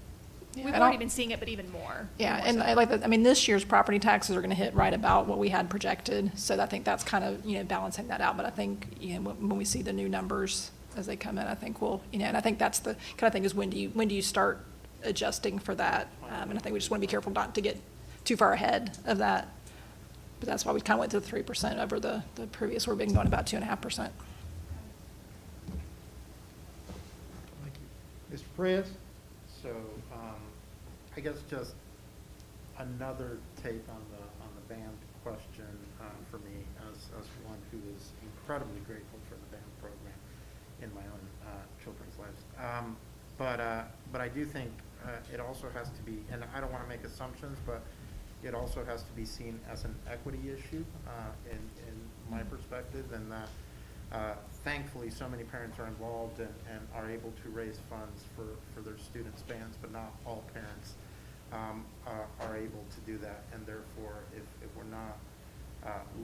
We've already been seeing it, but even more. Yeah, more and so. I like that. I mean, this year's property taxes are going to hit right about what we had projected. So I think that's kind of, balancing that out. But I think, when we see the new numbers as they come in, I think we'll, and I think that's the kind of thing is when do you start adjusting for that? And I think we just want to be careful not to get too far ahead of that. But that's why we kind of went to the 3% over the previous, where we've been going about 2.5%. Thank you. Mr. Press? So, I guess just another take on the band question for me as one who is incredibly grateful for the band program in my own children's lives. But I do think it also has to be, and I don't want to make assumptions, but it also has to be seen as an equity issue in my perspective, and that thankfully so many parents are involved and are able to raise funds for their students' bands, but not all parents are able to do that, and therefore if we're not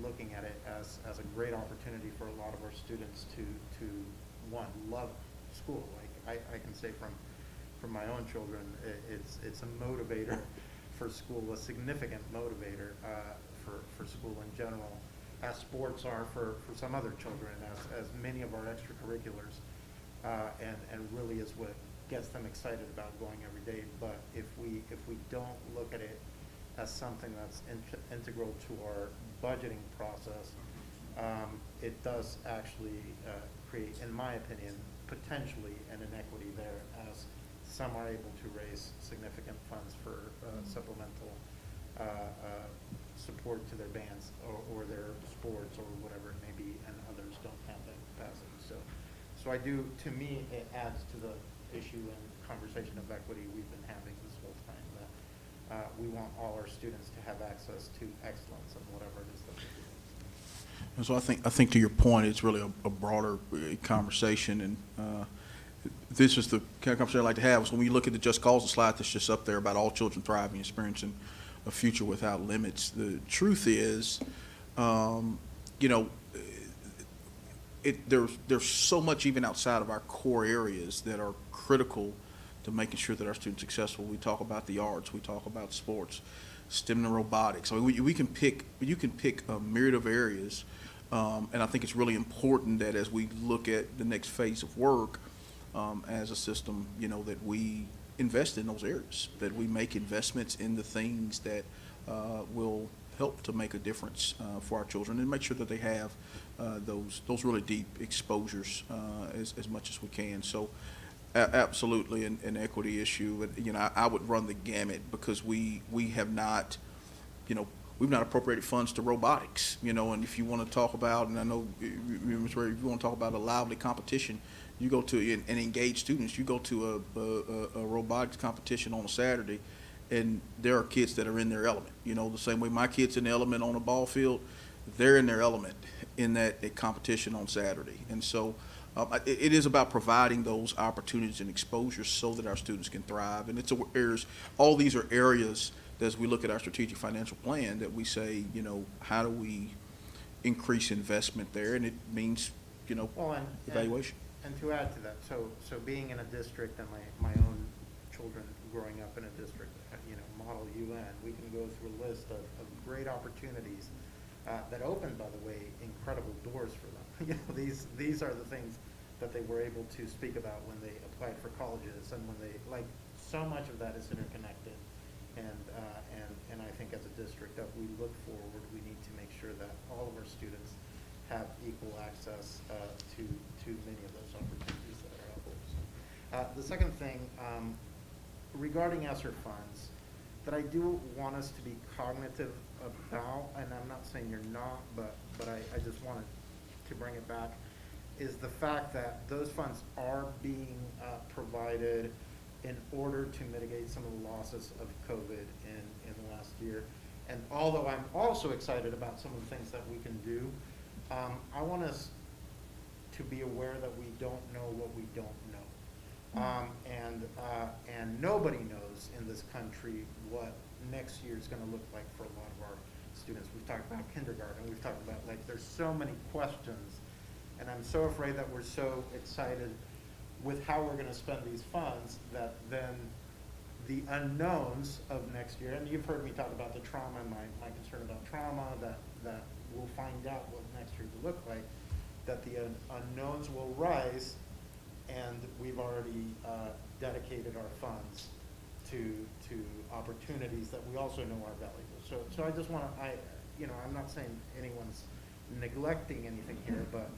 looking at it as a great opportunity for a lot of our students to one, love school. Like I can say from my own children, it's a motivator for school, a significant motivator for school in general, as sports are for some other children, as many of our extracurriculars, and really is what gets them excited about going every day. But if we don't look at it as something that's integral to our budgeting process, it does actually create, in my opinion, potentially an inequity there, as some are able to raise significant funds for supplemental support to their bands or their sports or whatever it may be, and others don't have that capacity. So I do, to me, it adds to the issue and conversation of equity we've been having this whole time, that we want all our students to have access to excellence in whatever it is that they do. And so I think to your point, it's really a broader conversation, and this is the kind of conversation I like to have. Is when we look at the Just Cause slide that's just up there about all children thriving, experiencing a future without limits. The truth is, there's so much even outside of our core areas that are critical to making sure that our students are successful. We talk about the arts, we talk about sports, STEM and robotics. I mean, you can pick a myriad of areas, and I think it's really important that as we look at the next phase of work as a system, that we invest in those areas, that we make investments in the things that will help to make a difference for our children, and make sure that they have those really deep exposures as much as we can. So absolutely an equity issue. And, I would run the gamut, because we have not, we've not appropriated funds to robotics, and if you want to talk about, and I know, Ms. Ray, if you want to talk about a lively competition, you go to and engage students, you go to a robotics competition on a Saturday, and there are kids that are in their element. The same way my kid's in the element on a ball field, they're in their element in that competition on Saturday. And so It is about providing those opportunities and exposures so that our students can thrive. And all these are areas that as we look at our strategic financial plan that we say, how do we increase investment there? And it means, Well, evaluation. And to add to that, so being in a district and my own children growing up in a district, model UN, we can go through a list of great opportunities that open, by the way, incredible doors for them. These are the things that they were able to speak about when they applied for colleges, and when they, so much of that is interconnected. And I think as a district that we look forward, we need to make sure that all of our students have equal access to many of those opportunities that are out there. The second thing, regarding ESSER funds, that I do want us to be cognitive about, and I'm not saying you're not, but I just wanted to bring it back, is the fact that those funds are being provided in order to mitigate some of the losses of COVID in the last year. And although I'm also excited about some of the things that we can do, I want us to be aware that we don't know what we don't know. And nobody knows in this country what next year is going to look like for a lot of our students. We've talked about kindergarten, we've talked about, there's so many questions, and I'm so afraid that we're so excited with how we're going to spend these funds that then the unknowns of next year, and you've heard me talk about the trauma and my concern about trauma, that we'll find out what next year will look like, that the unknowns will rise, and we've already dedicated our funds to opportunities that we also know are valuable. So I just want to, I'm not saying anyone's neglecting anything here, but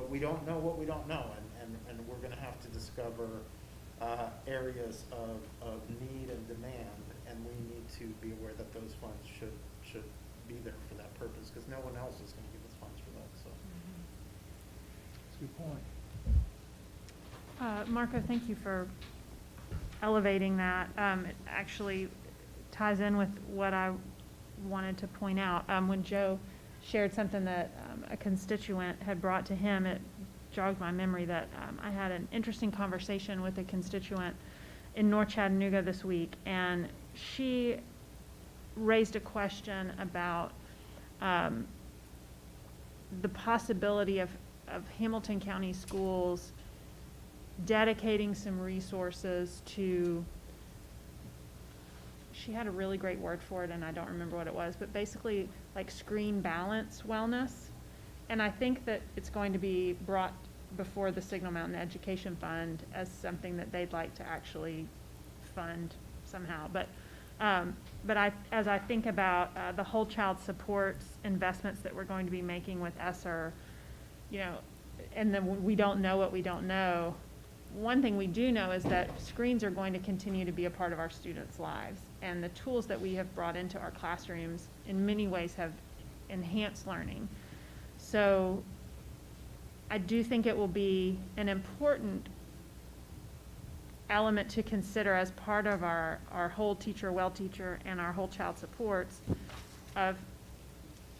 we don't know what we don't know, and we're going to have to discover areas of need and demand, and we need to be aware that those funds should be there for that purpose, because no one else is going to give us funds for that. So That's a good point. Marco, thank you for elevating that. It actually ties in with what I wanted to point out. When Joe shared something that a constituent had brought to him, it jogged my memory that I had an interesting conversation with a constituent in North Chattanooga this week, and she raised a question about the possibility of Hamilton County Schools dedicating some resources to, she had a really great word for it and I don't remember what it was, but basically like screen balance wellness. And I think that it's going to be brought before the Signal Mountain Education Fund as something that they'd like to actually fund somehow. But as I think about the whole child supports investments that we're going to be making with ESSER, and then we don't know what we don't know. One thing we do know is that screens are going to continue to be a part of our students' lives, and the tools that we have brought into our classrooms in many ways have enhanced learning. So I do think it will be an important element to consider as part of our whole teacher, well teacher, and our whole child supports of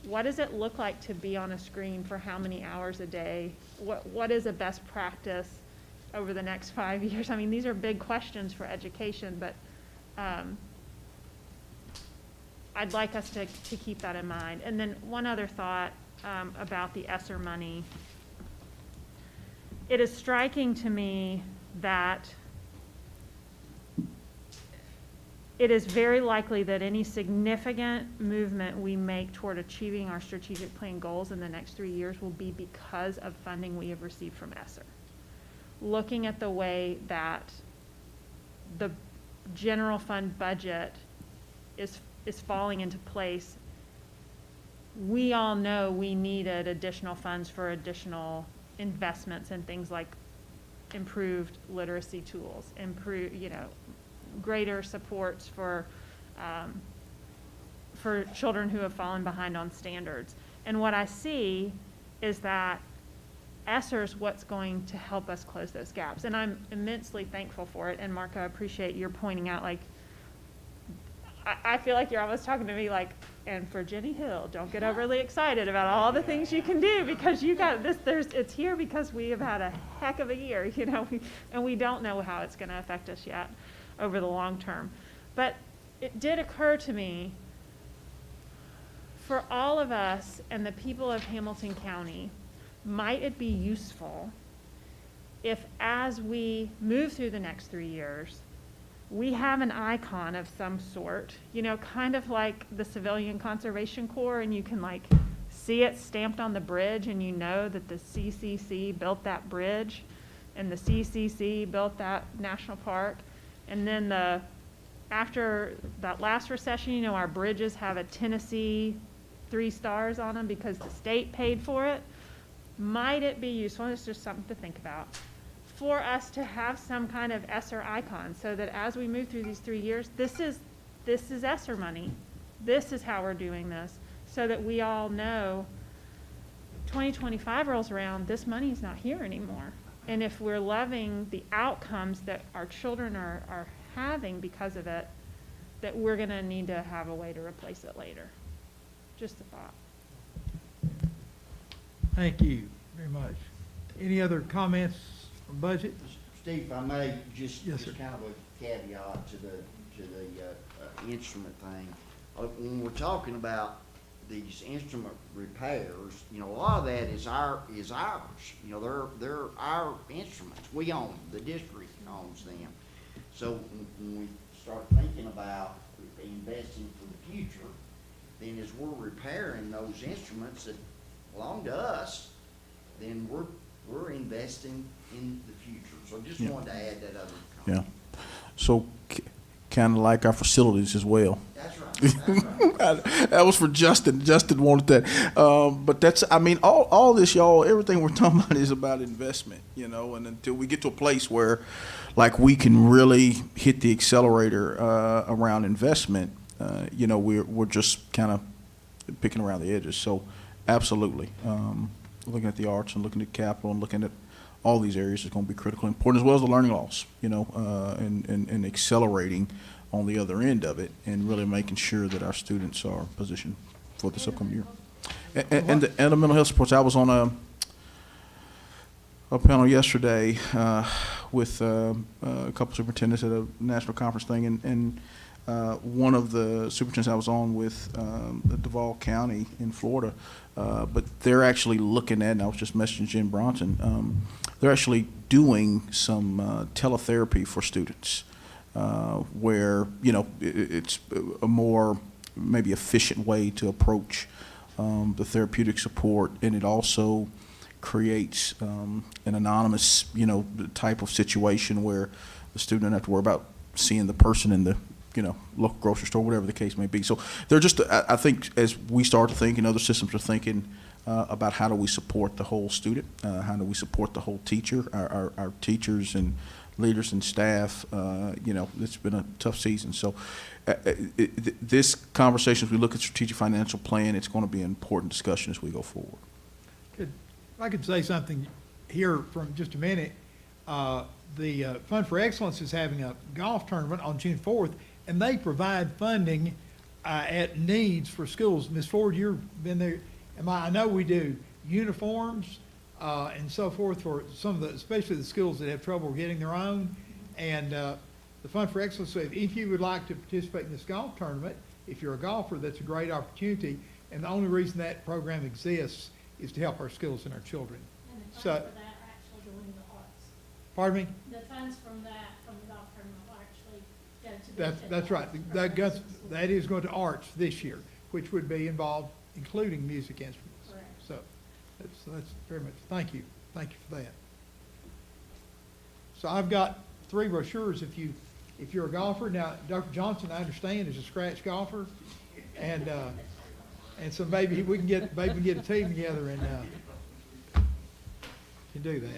what does it look like to be on a screen for how many hours a day? What is a best practice over the next 5 years? I mean, these are big questions for education, but I'd like us to keep that in mind. And then one other thought about the ESSER money. It is striking to me that it is very likely that any significant movement we make toward achieving our strategic plan goals in the next 3 years will be because of funding we have received from ESSER. Looking at the way that the general fund budget is falling into place, we all know we needed additional funds for additional investments in things like improved literacy tools, greater supports for children who have fallen behind on standards. And what I see is that ESSER is what's going to help us close those gaps. And I'm immensely thankful for it. And Marco, I appreciate your pointing out, I feel like you're almost talking to me like, And for Jenny Hill, don't get overly excited about all the things you can do, because you got this, it's here because we have had a heck of a year, you know, and we don't know how it's gonna affect us yet over the long term. But it did occur to me, for all of us and the people of Hamilton County, might it be useful if, as we move through the next 3 years, we have an icon of some sort, you know, kind of like the Civilian Conservation Corps, and you can like see it stamped on the bridge, and you know that the CCC built that bridge, and the CCC built that national park, and then after that last recession, you know, our bridges have a Tennessee 3 stars on them because the state paid for it. Might it be useful, it's just something to think about, for us to have some kind of ESSER icon, so that as we move through these 3 years, this is ESSER money. This is how we're doing this, so that we all know 2025 rolls around, this money's not here anymore. And if we're loving the outcomes that our children are having because of it, that we're gonna need to have a way to replace it later. Just a thought. Thank you very much. Any other comments on budget? Steve, if I may, just Yes, sir. kind of a caveat to the instrument thing. When we're talking about these instrument repairs, you know, a lot of that is ours. You know, they're our instruments. We own them. The district owns them. So when we start thinking about investing for the future, then as we're repairing those instruments that belong to us, then we're investing in the future. So I just Yeah. wanted to add that other Yeah. comment. So kind of like our facilities as well. That's right. That's right. That was for Justin. Justin wanted that. But that's, I mean, all this, y'all, everything we're talking about is about investment, you know, and until we get to a place where, like, we can really hit the accelerator around investment, you know, we're just kind of picking around the edges. So absolutely. Looking at the arts and looking at capital and looking at all these areas is going to be critically important, as well as the learning loss, you know, and accelerating on the other end of it, and really making sure that our students are positioned for this upcoming year. And the mental health supports, I was on a panel yesterday with a couple superintendents at a national conference thing, and one of the superintendents I was on with Duval County in Florida, but they're actually looking at, and I was just messaging Jen Bronson, they're actually doing some teletherapy for students, where, you know, it's a more maybe efficient way to approach the therapeutic support, and it also creates an anonymous, you know, type of situation where the student doesn't have to worry about seeing the person in the, you know, local grocery store, whatever the case may be. So they're just, I think, as we start to think, and other systems are thinking about how do we support the whole student, how do we support the whole teacher, our teachers and leaders and staff. You know, it's been a tough season. So this conversation, as we look at strategic financial plan, it's going to be an important discussion as we go forward. If I could say something here from just a minute. The Fund for Excellence is having a golf tournament on June 4th, and they provide funding at needs for schools. Ms. Ford, you've been there. I know we do uniforms and so forth for some of the, especially the schools that have trouble getting their own. And the Fund for Excellence, so if you would like to participate in this golf tournament, if you're a golfer, that's a great opportunity. And the only reason that program exists is to help our schools and our children. And the funds So, for that are actually going to the arts. pardon me? The funds from that, from the golf tournament will actually go to the. That's right. That is going to arts this year, which would be involved, including music instruments. Correct. So that's very much, thank you for that. So I've got 3 brochures if you're a golfer. Now, Dr. Johnson, I understand, is a scratch golfer. And so maybe we can get a team together and can do that.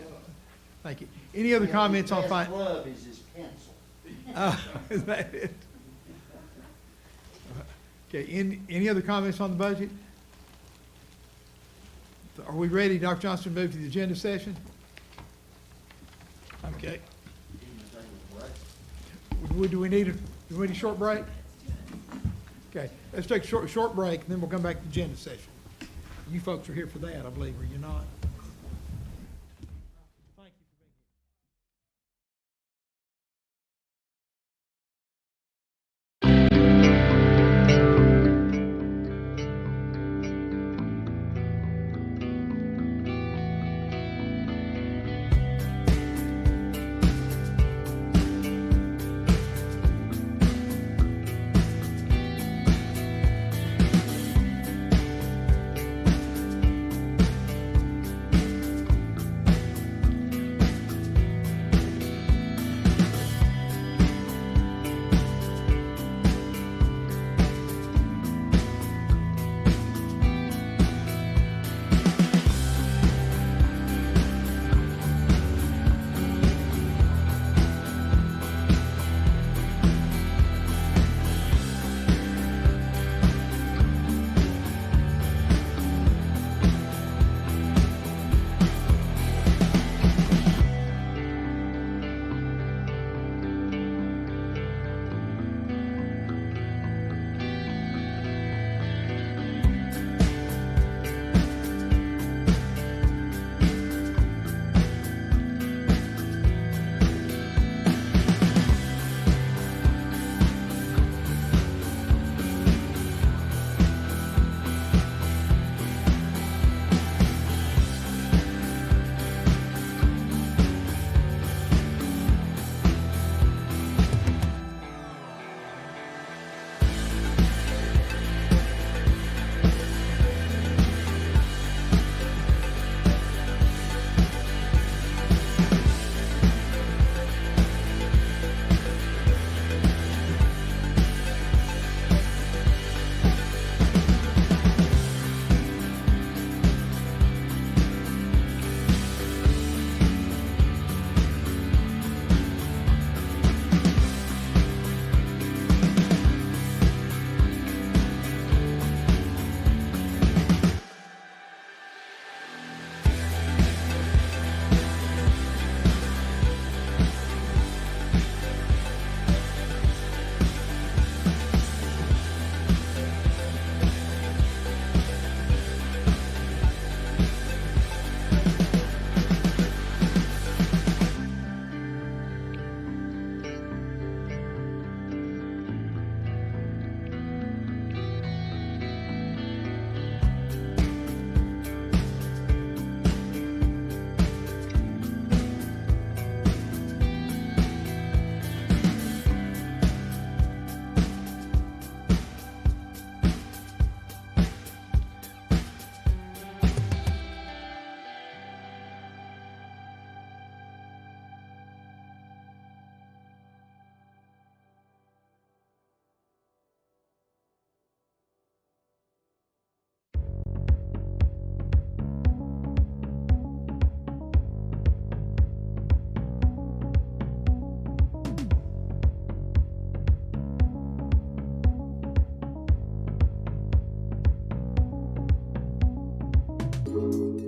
Thank you. Any other comments on His fin- glove is his pencil. Is that it? Okay, any other comments on the budget? Are we ready, Dr. Johnson, to move to the agenda session? Okay. Do we need a short break? Okay, let's take a short break, and then we'll come back to agenda session. You folks are here for that, I believe, are you not? Thank you for being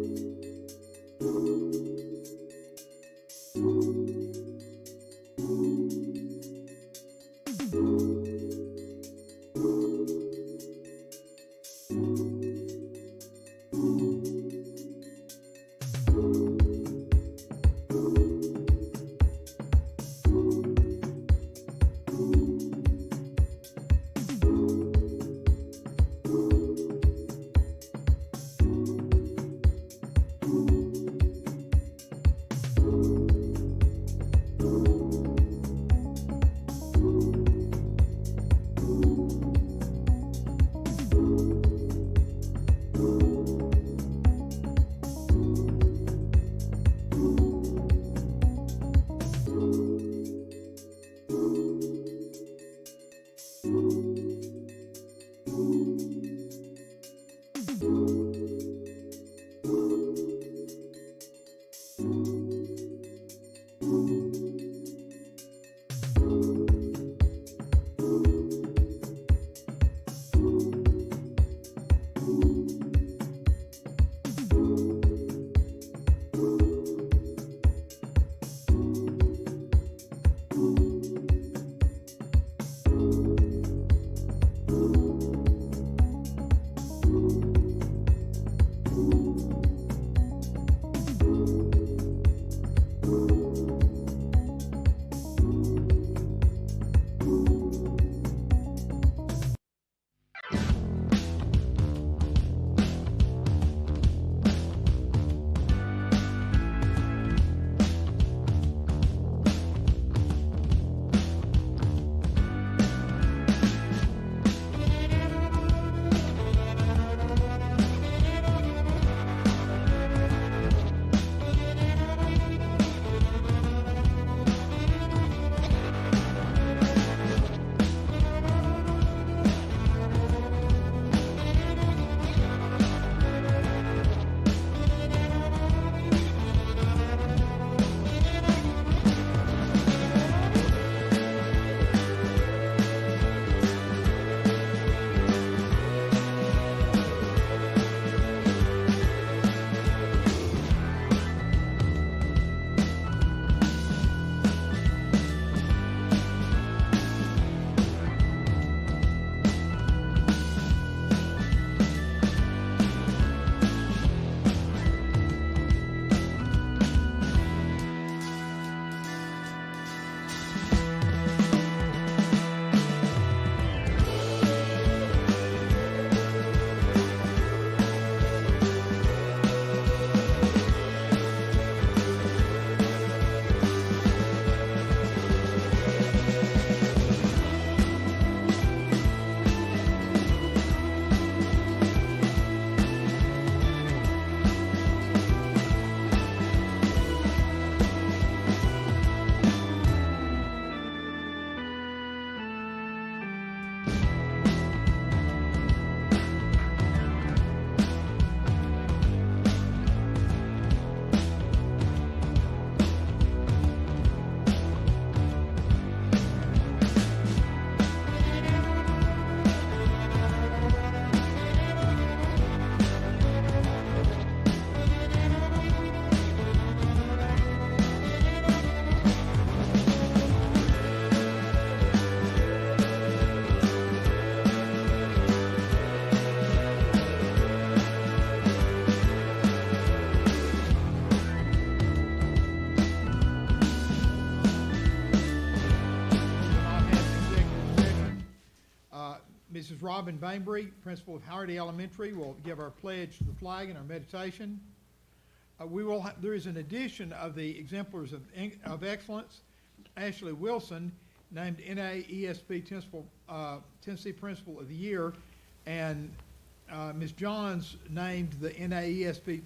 here. Mrs. Robin Bainbry, principal of Howard Elementary, will give our pledge to the flag and our meditation. There is an addition of the exemplars of excellence. Ashley Wilson, named NAESP Tennessee Principal of the Year, and Ms. Johns named the NAESP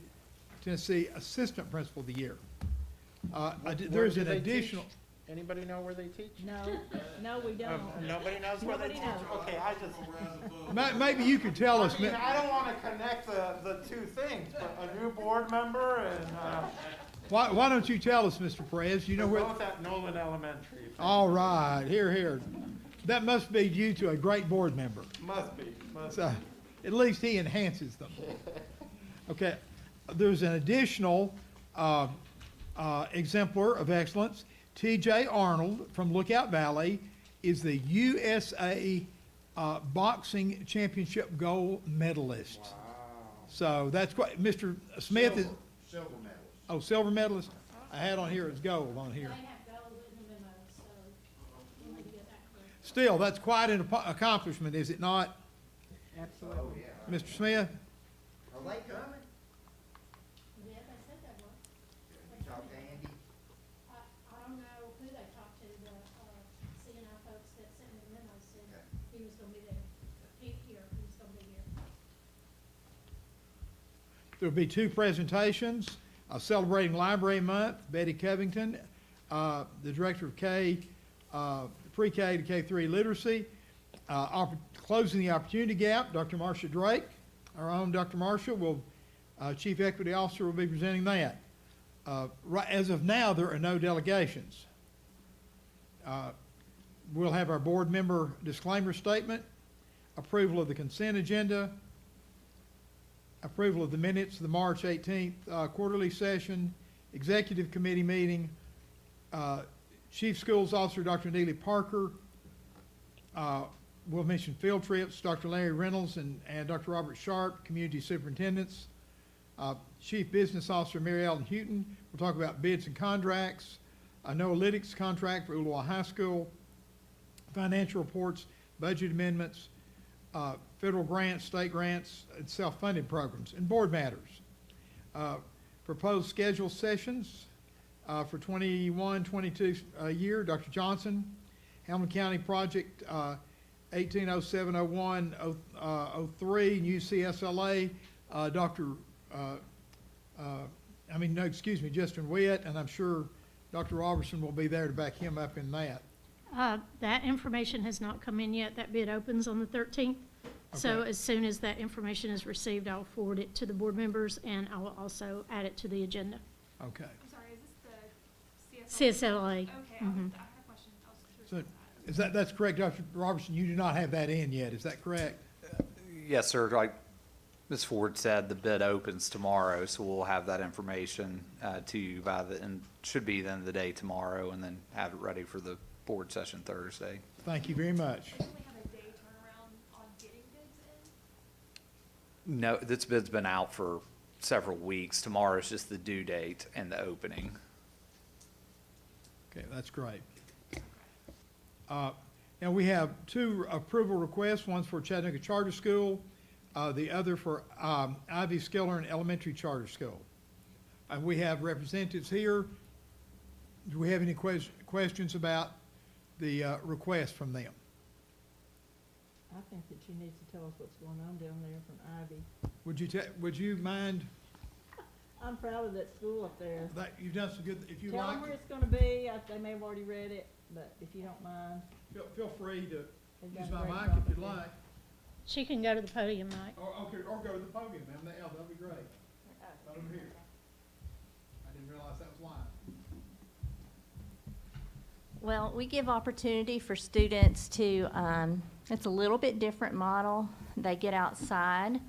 Tennessee Assistant Principal of the Year. There's an additional. Anybody know where they teach? No, we don't. Nobody knows where they Nobody teach? knows. Okay, I just, Maybe you could tell us. I mean, I don't want to connect the two things, but a new board member and, Why don't you tell us, Mr. Perez? You know they're where? both at Nolan Elementary. All right, here. That must be due to a great board member. Must be. So at least he enhances them. Okay, there's an additional exemplar of excellence. T.J. Arnold from Lookout Valley is the USA Boxing Championship gold medalist. Wow. So that's quite, Mr. Smith is, Silver medalist. oh, silver medalist? I had on here, it's gold on here. They have gold in the memo, so we'll need to get that correct. Still, that's quite an accomplishment, is it not, Absolutely. Oh, yeah. Mr. Smith? Are they coming? Yeah, they said they were. You talk to Andy? I don't know who they talked to, the, CNI folks that sent me the memo said Okay. he was gonna be there. He was gonna be here. There'll be two presentations, celebrating Library Month, Betty Covington, the Director of Pre-K to K-3 Literacy, Closing the Opportunity Gap, Dr. Marcia Drake, our own Dr. Marcia, Chief Equity Officer, will be presenting that. Right, as of now, there are no delegations. We'll have our board member disclaimer statement, approval of the consent agenda, approval of the minutes of the March 18th quarterly session, executive committee meeting, Chief Schools Officer Dr. Neely Parker, we'll mention field trips, Dr. Larry Reynolds and Dr. Robert Sharp, community superintendents, Chief Business Officer Mary Ellen Houghton. We'll talk about bids and contracts, Noalytics contract for Ooltewah High School, financial reports, budget amendments, federal grants, state grants, and self-funded programs, and board matters. Proposed schedule sessions for 21-22 year, Dr. Johnson, Hamilton County Project 180701-03, new CSLA, Justin Witt, and I'm sure Dr. Robertson will be there to back him up in that. That information has not come in yet. That bid opens on the 13th. So Okay. as soon as that information is received, I'll forward it to the board members, and I will also add it to the agenda. Okay. I'm sorry, is this the CSLA. Okay, I had a question. I was So is that's correct, Dr. Robertson? You do not have that in yet, is that correct? Yes, sir. Like Ms. Ford said, the bid opens tomorrow, so we'll have that information to you should be the end of the day tomorrow, and then have it ready for the board session Thursday. Thank you very much. Do we have a day turnaround on getting bids in? No, this bid's been out for several weeks. Tomorrow is just the due date and the opening. Okay, that's great. Now, we have two approval requests, one's for Chattanooga Charter School, the other for Ivy Skillern Elementary Charter School. And we have representatives here. Do we have any questions about the request from them? I think that she needs to tell us what's going on down there from Ivy. Would you mind, I'm proud of that school up there. that you've done some good, if you Tell them where like, it's gonna be. They may have already read it, but if you don't mind. feel free to They've use done a my great mic job if you'd up there. like. She can go to the podium, Mike. Or go to the podium, ma'am. That'd be great. Right over here. I didn't realize that was live. Well, we give opportunity for students to, it's a little bit different model. They get outside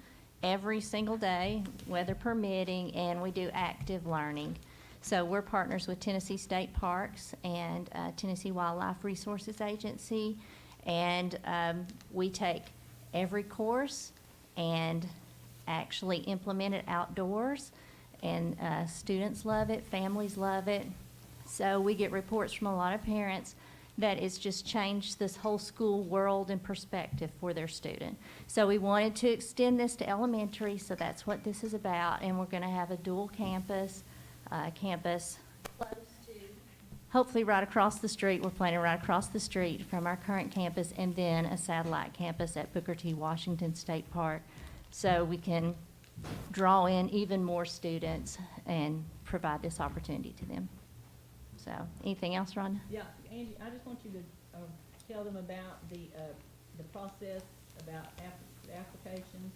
every single day, weather permitting, and we do active learning. So we're partners with Tennessee State Parks and Tennessee Wildlife Resources Agency, and we take every course and actually implement it outdoors, and students love it, families love it. So we get reports from a lot of parents that it's just changed this whole school world and perspective for their student. So we wanted to extend this to elementary, so that's what this is about, and we're gonna have a dual campus, campus close to, hopefully right across the street, we're planning right across the street from our current campus, and then a satellite campus at Booker T. Washington State Park, so we can draw in even more students and provide this opportunity to them. So, anything else, Rhonda? Yeah, Angie, I just want you to, tell them about the process, about applications.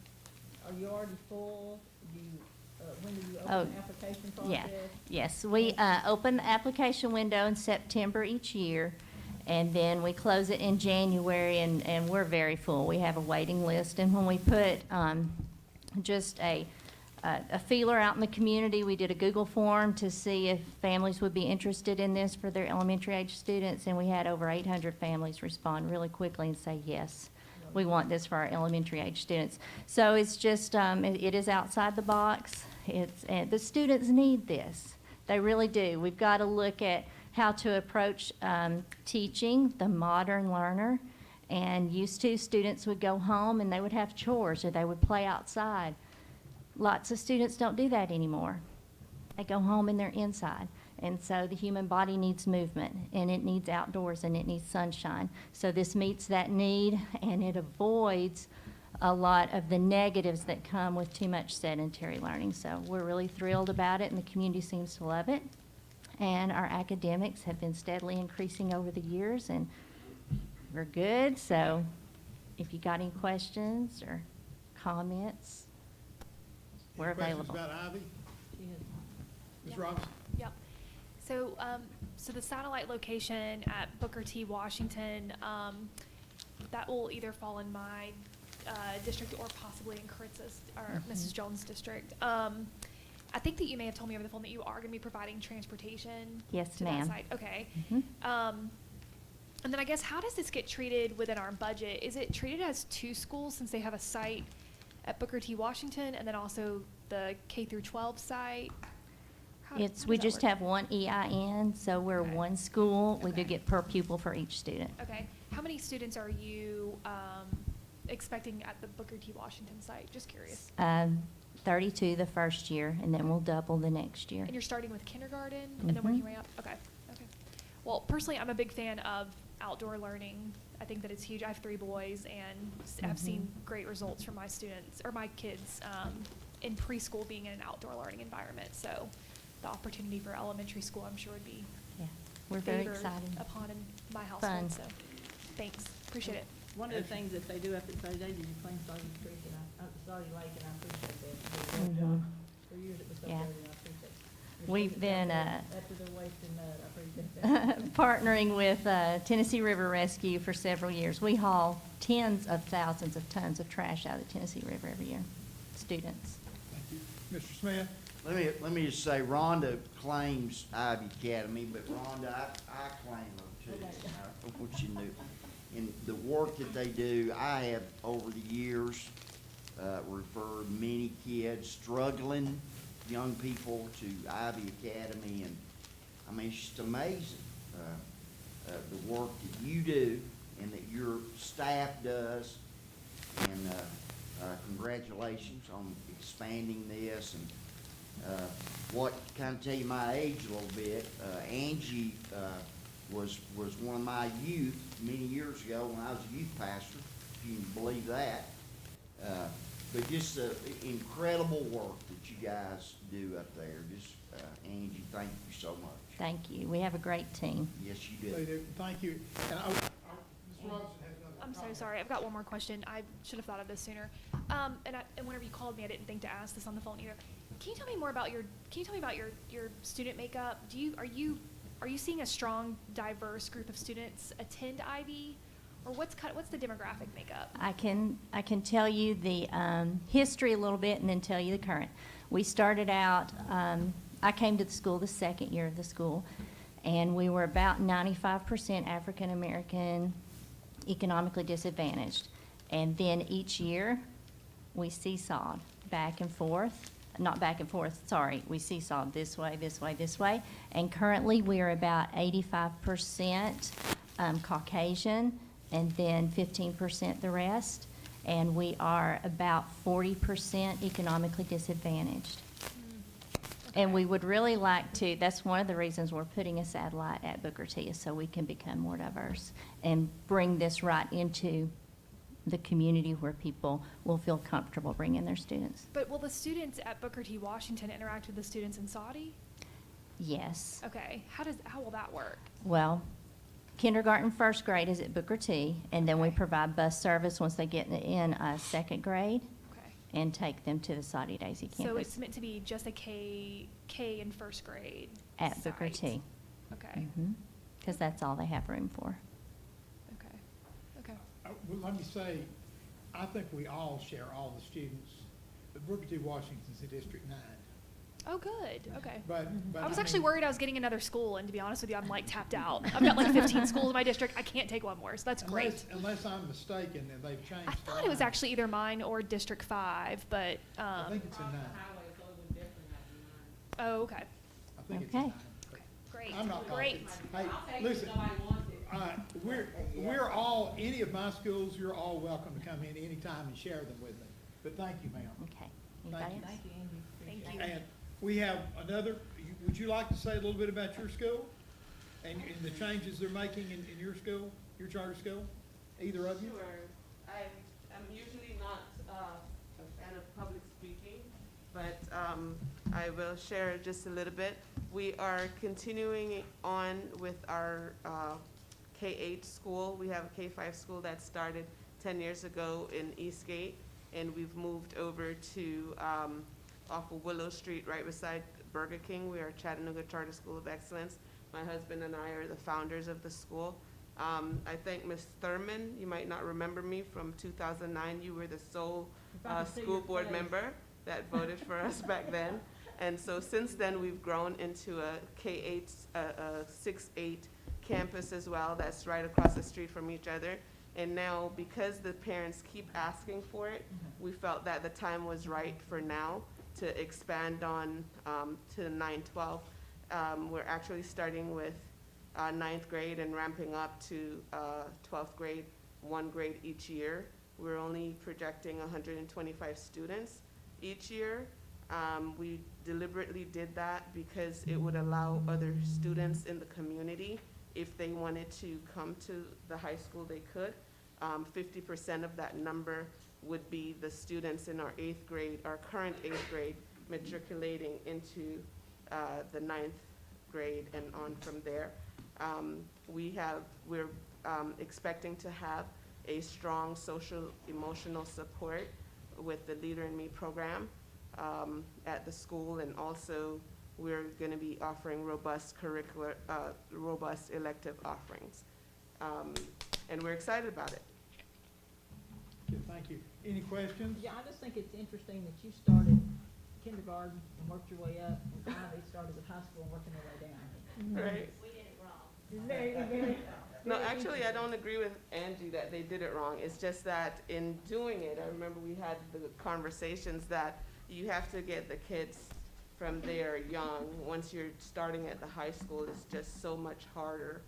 Are you already full? Do you, when do you open the application process? Yeah, yes, we open the application window in September each year, and then we close it in January, and we're very full. We have a waiting list, and when we put just a feeler out in the community, we did a Google form to see if families would be interested in this for their elementary age students, and we had over 800 families respond really quickly and say, yes, we want this for our elementary age students. So it's just, it is outside the box. And the students need this. They really do. We've got to look at how to approach teaching the modern learner. And used to, students would go home and they would have chores or they would play outside. Lots of students don't do that anymore. They go home and they're inside. And so the human body needs movement, and it needs outdoors, and it needs sunshine. So this meets that need, and it avoids a lot of the negatives that come with too much sedentary learning. So we're really thrilled about it, and the community seems to love it. And our academics have been steadily increasing over the years, and we're good. So if you got any questions or comments, we're available. Questions about Ivy? Ms. Yep. Robinson? Yep. So, so the satellite location at Booker T. Washington, that will either fall in my district or possibly in Kritz's or Mrs. Jones' district. I think that you may have told me over the phone that you are going to be providing transportation. Yes, to that ma'am. site. Okay. Mhm. And then I guess, how does this get treated within our budget? Is it treated as two schools since they have a site at Booker T. Washington and then also the K through 12 site? How does We that just work? have one EIN, so we're Okay. one school. We do Okay. get per pupil for each student. Okay. How many students are you expecting at the Booker T. Washington site? Just curious. 32 the first year, and then we'll double the next year. And you're starting with kindergarten and then working your way up? Okay. Okay. Well, personally, I'm a big fan of outdoor learning. I think that it's huge. I have 3 boys, and I've seen great results from my students or my kids in preschool being in an outdoor learning environment. So the opportunity for elementary school, I'm sure, would be Yeah, we're very favored excited. upon in my Fun. household. So thanks. Appreciate it. One of the things that they do after the day, you clean Saudi Creek and Saudi Lake, and I appreciate that. They do a great job. For years it was so Yeah. dirty, and I appreciate it. We've been After they're wasting mud, I appreciate that. partnering with Tennessee River Rescue for several years. We haul tens of thousands of tons of trash out of the Tennessee River every year, students. Thank you. Mr. Smith? Let me just say, Rhonda claims Ivy Academy, but Rhonda, I claim them too. I want you to know. And the work that they do, I have over the years referred many kids, struggling young people to Ivy Academy, and I mean, it's just amazing the work that you do and that your staff does. And congratulations on expanding this. And what kind of tell you my age a little bit, Angie was one of my youth many years ago when I was a youth pastor, if you can believe that. But just the incredible work that you guys do up there. Just Angie, thank you so much. Thank you. We have a great team. Yes, you They do. do. Thank you. And Ms. Robinson has another I'm so comment. sorry. I've got one more question. I should have thought of this sooner. And whenever you called me, I didn't think to ask this on the phone either. Can you tell me more about your student makeup? Are you seeing a strong, diverse group of students attend Ivy, or what's the demographic makeup? I can tell you the history a little bit and then tell you the current. We started out, I came to the school the second year of the school, and we were about 95% African American, economically disadvantaged. And then each year, we seesawed back and forth. Not back and forth, sorry. We seesawed this way, this way, this way. And currently, we are about 85% Caucasian, and then 15% the rest. And we are about 40% economically disadvantaged. And we would really like to, that's one of the reasons we're putting a satellite at Booker T, is so we can become more diverse and bring this right into the community where people will feel comfortable bringing their students. But will the students at Booker T. Washington interact with the students in Saudi? Yes. Okay, how will that work? Well, kindergarten, first grade is at Booker T, and then we Okay. provide bus service once they get in second grade Okay. and take them to the Saudi Daisy So campus it's meant to be just a K in first grade at Booker site. T. Okay, Because that's all they have room for. okay, okay. Well, let me say, I think we all share all the students, but Booker T. Washington's in District 9. Oh, good, okay. But I was actually mean, worried I was getting another school, and to be honest with you, I'm like tapped out. I've got like 15 schools in my district. I can't take one more, so that's great. Unless I'm mistaken, and they've changed. I thought it was actually either mine or District 5, but, I think it's in 9. oh, okay, I think it's Okay. in 9. great, I'm not great. positive. Hey, listen, we're all, any of my schools, you're all welcome to come in anytime and share them with me. But thank you, ma'am. Okay. Thank Anybody you. else? Thank you, Angie. Thank you. And we have another, would you like to say a little bit about your school? And the changes they're making in your school, your charter school? Either of you? Sure. I'm usually not a fan of public speaking, but I will share just a little bit. We are continuing on with our K-8 school. We have a K-5 school that started 10 years ago in Eastgate, and we've moved over to off of Willow Street, right beside Burger King. We are Chattanooga Charter School of Excellence. My husband and I are the founders of the school. I think Ms. Thurman, you might not remember me from 2009. You were the sole If I could see school your board face. member that voted for us back then. And so since then, we've grown into a K-8, a 6-8 campus as well. That's right across the street from each other. And now, because the parents keep asking for it, we felt that the time was right for now to expand on to 9-12. We're actually starting with 9th grade and ramping up to 12th grade, 1 grade each year. We're only projecting 125 students each year. We deliberately did that because it would allow other students in the community, if they wanted to come to the high school, they could. 50% of that number would be the students in our 8th grade, our current 8th grade, matriculating into the 9th grade and on from there. We're expecting to have a strong social emotional support with the Leader in Me program at the school, and also we're going to be offering robust curricular, robust elective offerings. And we're excited about it. Okay, thank you. Any questions? Yeah, I just think it's interesting that you started kindergarten and worked your way up, and finally started at high school and working your way down. Right. We did it wrong. Very, No, actually, I don't agree with Angie that they did it wrong. It's just that in doing it, I remember we had the conversations that you have to get the kids from there young. Once you're starting at the high school, it's just so much harder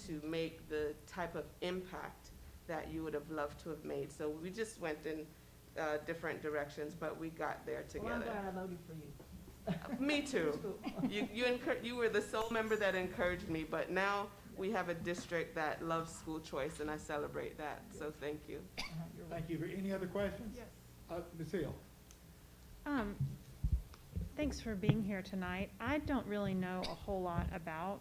to make the type of impact that you would have loved to have made. So we just went in different directions, but we got there Well, I'm together. glad I voted for you. Me too. You were the sole member that encouraged me, but now we have a district that loves school choice, and I celebrate that, so thank you. Thank you. Any other questions? Yes. Ms. Hill? Thanks for being here tonight. I don't really know a whole lot about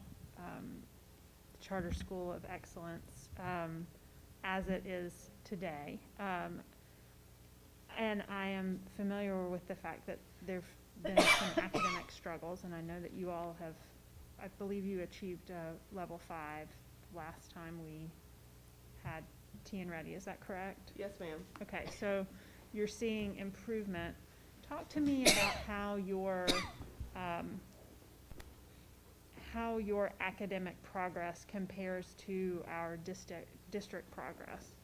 Charter School of Excellence as it is today. And I am familiar with the fact that there've been some academic struggles, and I know that you all have, I believe you achieved level 5 last time we had T and Ready, is that correct? Yes, ma'am. Okay, so you're seeing improvement. Talk to me about how your academic progress compares to our district progress.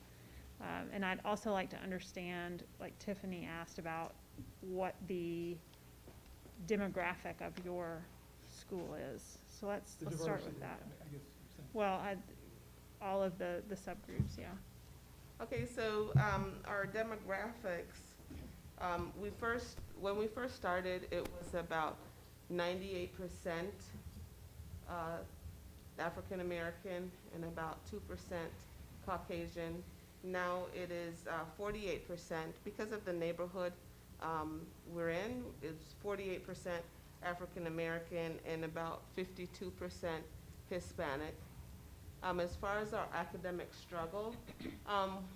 And I'd also like to understand, like Tiffany asked about, what the demographic of your school is. So let's start with that. I guess you're saying. Well, all of the subgroups, yeah. Okay, so, our demographics, when we first started, it was about 98%, African American and about 2% Caucasian. Now it is 48% because of the neighborhood we're in. It's 48% African American and about 52% Hispanic. As far as our academic struggle,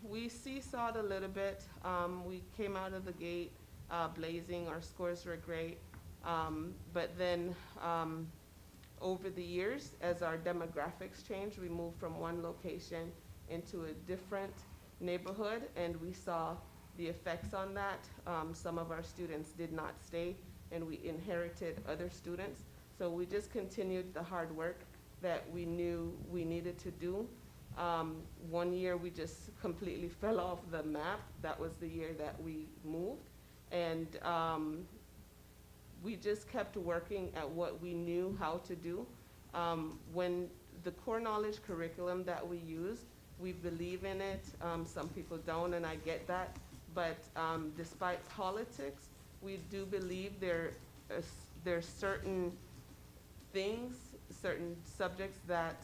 we seesawed a little bit. We came out of the gate blazing. Our scores were great, but then over the years, as our demographics changed, we moved from one location into a different neighborhood, and we saw the effects on that. Some of our students did not stay, and we inherited other students. So we just continued the hard work that we knew we needed to do. One year we just completely fell off the map. That was the year that we moved. And we just kept working at what we knew how to do. When the core knowledge curriculum that we use, we believe in it. Some people don't, and I get that. But despite politics, we do believe there's certain things, certain subjects that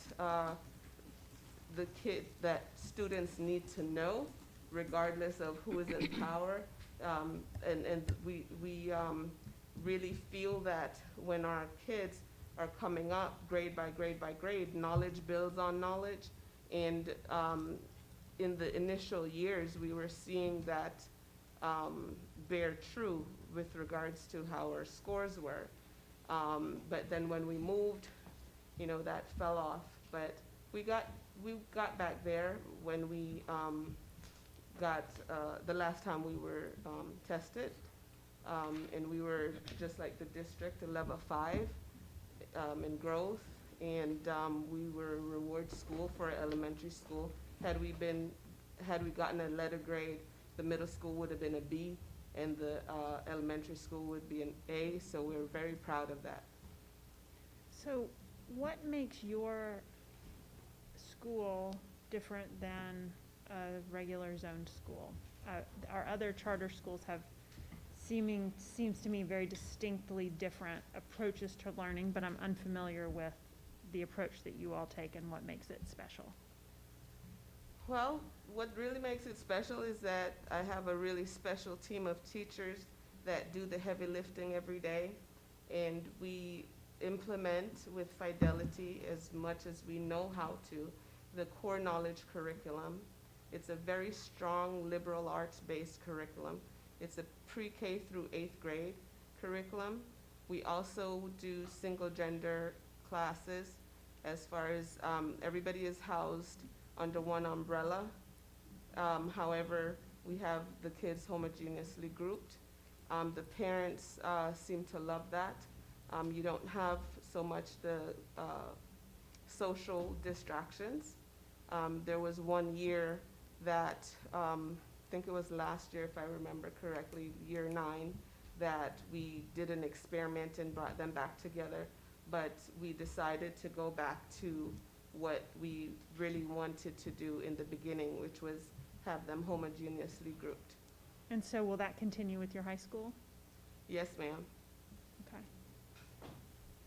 that students need to know, regardless of who is in power. And we really feel that when our kids are coming up grade by grade by grade, knowledge builds on knowledge. And in the initial years, we were seeing that bear true with regards to how our scores were. But then when we moved, that fell off. But we got back there when we got the last time we were tested, and we were just like the district, a level 5 in growth, and we were a reward school for elementary school. Had we gotten a letter grade, the middle school would have been a B, and the elementary school would be an A. So we're very proud of that. So what makes your school different than a regular zoned school? Our other charter schools have seems to me very distinctly different approaches to learning, but I'm unfamiliar with the approach that you all take and what makes it special. Well, what really makes it special is that I have a really special team of teachers that do the heavy lifting every day, and we implement with fidelity as much as we know how to the core knowledge curriculum. It's a very strong liberal arts-based curriculum. It's a pre-K through 8th grade curriculum. We also do single gender classes as far as everybody is housed under one umbrella. However, we have the kids homogeneously grouped. The parents seem to love that. You don't have so much the social distractions. There was one year that, I think it was last year if I remember correctly, year 9, that we did an experiment and brought them back together, but we decided to go back to what we really wanted to do in the beginning, which was have them homogeneously grouped. And so will that continue with your high school? Yes, ma'am. Okay.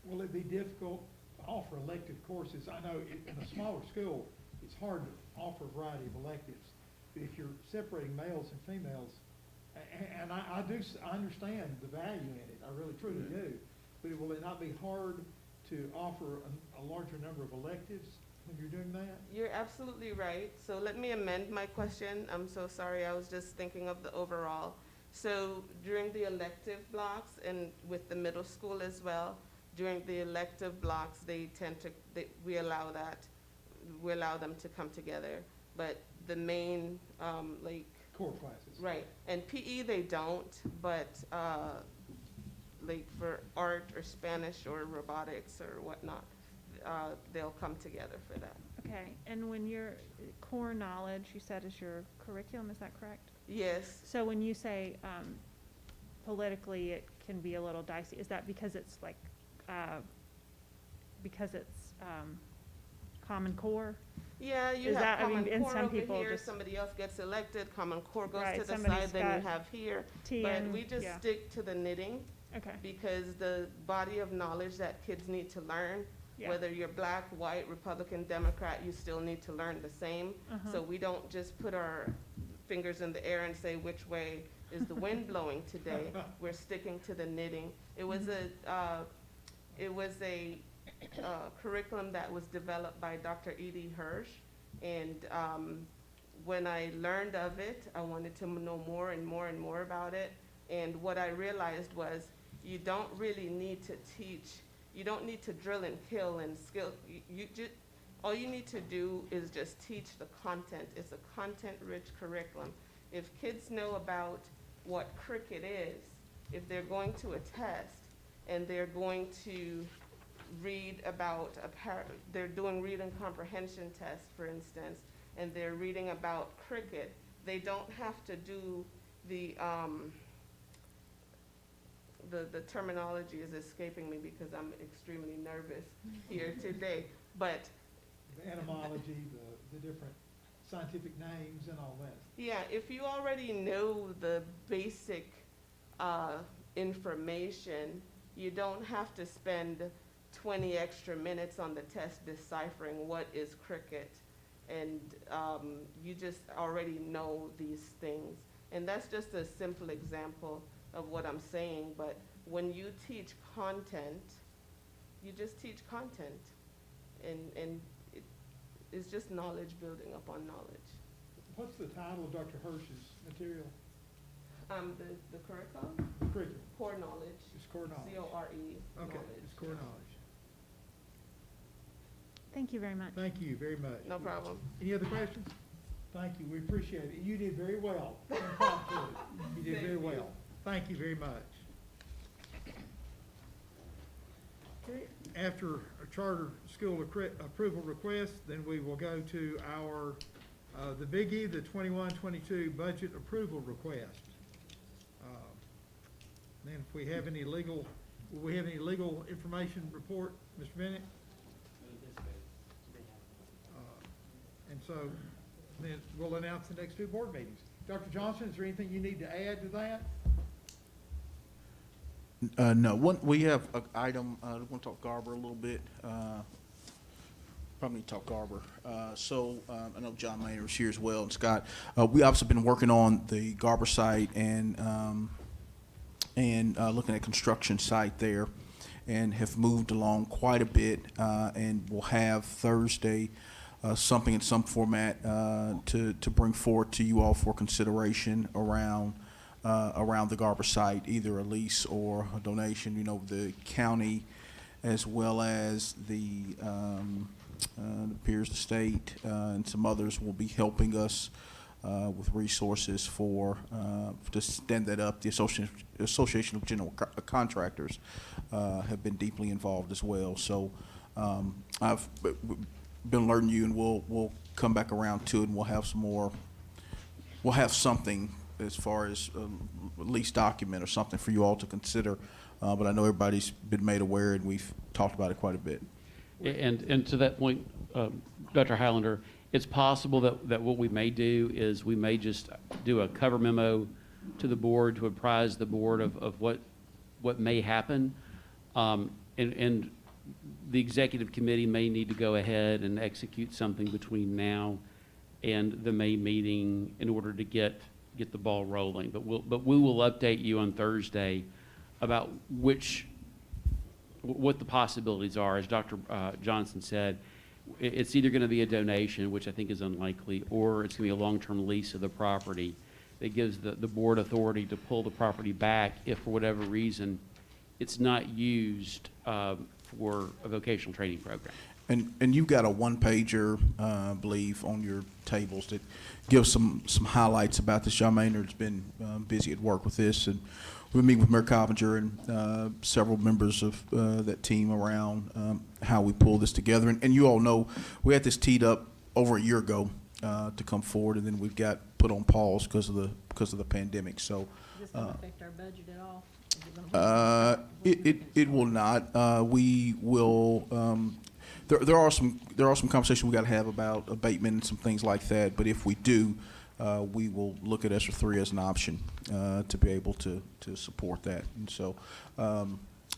Will it be difficult to offer elective courses? I know in a smaller school, it's hard to offer a variety of electives. But if you're separating males and females, and I understand the value in it, I really truly do. But will it not be hard to offer a larger number of electives when you're doing that? You're absolutely right. So let me amend my question. I'm so sorry. I was just thinking of the overall. So during the elective blocks and with the middle school as well, during the elective blocks, we allow them to come together. But the main, Core classes. right. And PE, they don't, but like for art or Spanish or robotics or whatnot, they'll come together for that. Okay, and when your core knowledge, you said, is your curriculum, is that correct? Yes. So when you say politically it can be a little dicey, is that because it's like, Common Core? Yeah, you Is have that- I mean, Common and Core some over people here, just- somebody else gets elected, Common Core goes Right, to the somebody's side, then you got have here. TN, But we just yeah. stick to the knitting, Okay, because the body of knowledge that kids need to learn, Yeah. whether you're black, white, Republican, Democrat, you still need to learn the same. Uh-huh. So we don't just put our fingers in the air and say which way is the wind blowing today. We're sticking to the knitting. It was a curriculum that was developed by Dr. Edie Hirsch. And when I learned of it, I wanted to know more and more and more about it. And what I realized was you don't really need to teach, you don't need to drill and kill and skill. All you need to do is just teach the content. It's a content-rich curriculum. If kids know about what cricket is, if they're going to a test and they're going to read about they're doing read and comprehension tests, for instance, and they're reading about cricket, they don't have to do the terminology is escaping me because I'm extremely nervous here today, but The etymology, the different scientific names and all that. yeah, if you already know the basic information, you don't have to spend 20 extra minutes on the test deciphering what is cricket. And you just already know these things. And that's just a simple example of what I'm saying. But when you teach content, you just teach content. And it's just knowledge building upon knowledge. What's the title of Dr. Hirsch's material? The curriculum? The curriculum. Core knowledge. It's core knowledge. C-O-R-E. Okay, knowledge. it's core knowledge. thank you very much. Thank you very much. No problem. Any other questions? Thank you, we appreciate it. You did very well. You did very well. Thank you very much. Okay, after a charter school approval request, then we will go to our, the biggie, the 21-22 budget approval request. Then if we have any legal, will we have any legal information report, Mr. Bennett? And so then we'll announce the next two board meetings. Dr. Johnson, is there anything you need to add to that? No, we have an item, I want to talk Garber a little bit. Probably need to talk Garber. I know John Maynard is here as well, and Scott. We obviously been working on the Garber site and looking at construction site there, and have moved along quite a bit, and we'll have Thursday something in some format to bring forward to you all for consideration around the Garber site, either a lease or a donation. You know, the county as well as the appears the state and some others will be helping us with resources to stand that up. The Association of General Contractors have been deeply involved as well. So I've been alerting you, and we'll come back around to it, and we'll have some more. We'll have something as far as a lease document or something for you all to consider. But I know everybody's been made aware, and we've talked about it quite a bit. And to that point, Dr. Highlander, it's possible that what we may do is we may just do a cover memo to the board to apprise the board of what may happen. And the executive committee may need to go ahead and execute something between now and the May meeting in order to get the ball rolling. But we will update you on Thursday about what the possibilities are. As Dr. Johnson said, it's either going to be a donation, which I think is unlikely, or it's going to be a long-term lease of the property that gives the board authority to pull the property back if, for whatever reason, it's not used for a vocational training program. And you've got a one-pager, I believe, on your tables that gives some highlights about this. John Maynard's been busy at work with this, and we'll meet with Mayor Coppinger and several members of that team around how we pull this together. And you all know we had this teed up over a year ago to come forward, and then we've got put on pause because of the pandemic. So Is this going to affect our budget at all? Is it gonna- it will not. We will. there are some conversations we got to have about abatement and some things like that. But if we do, we will look at ESSER 3 as an option to be able to support that. And so,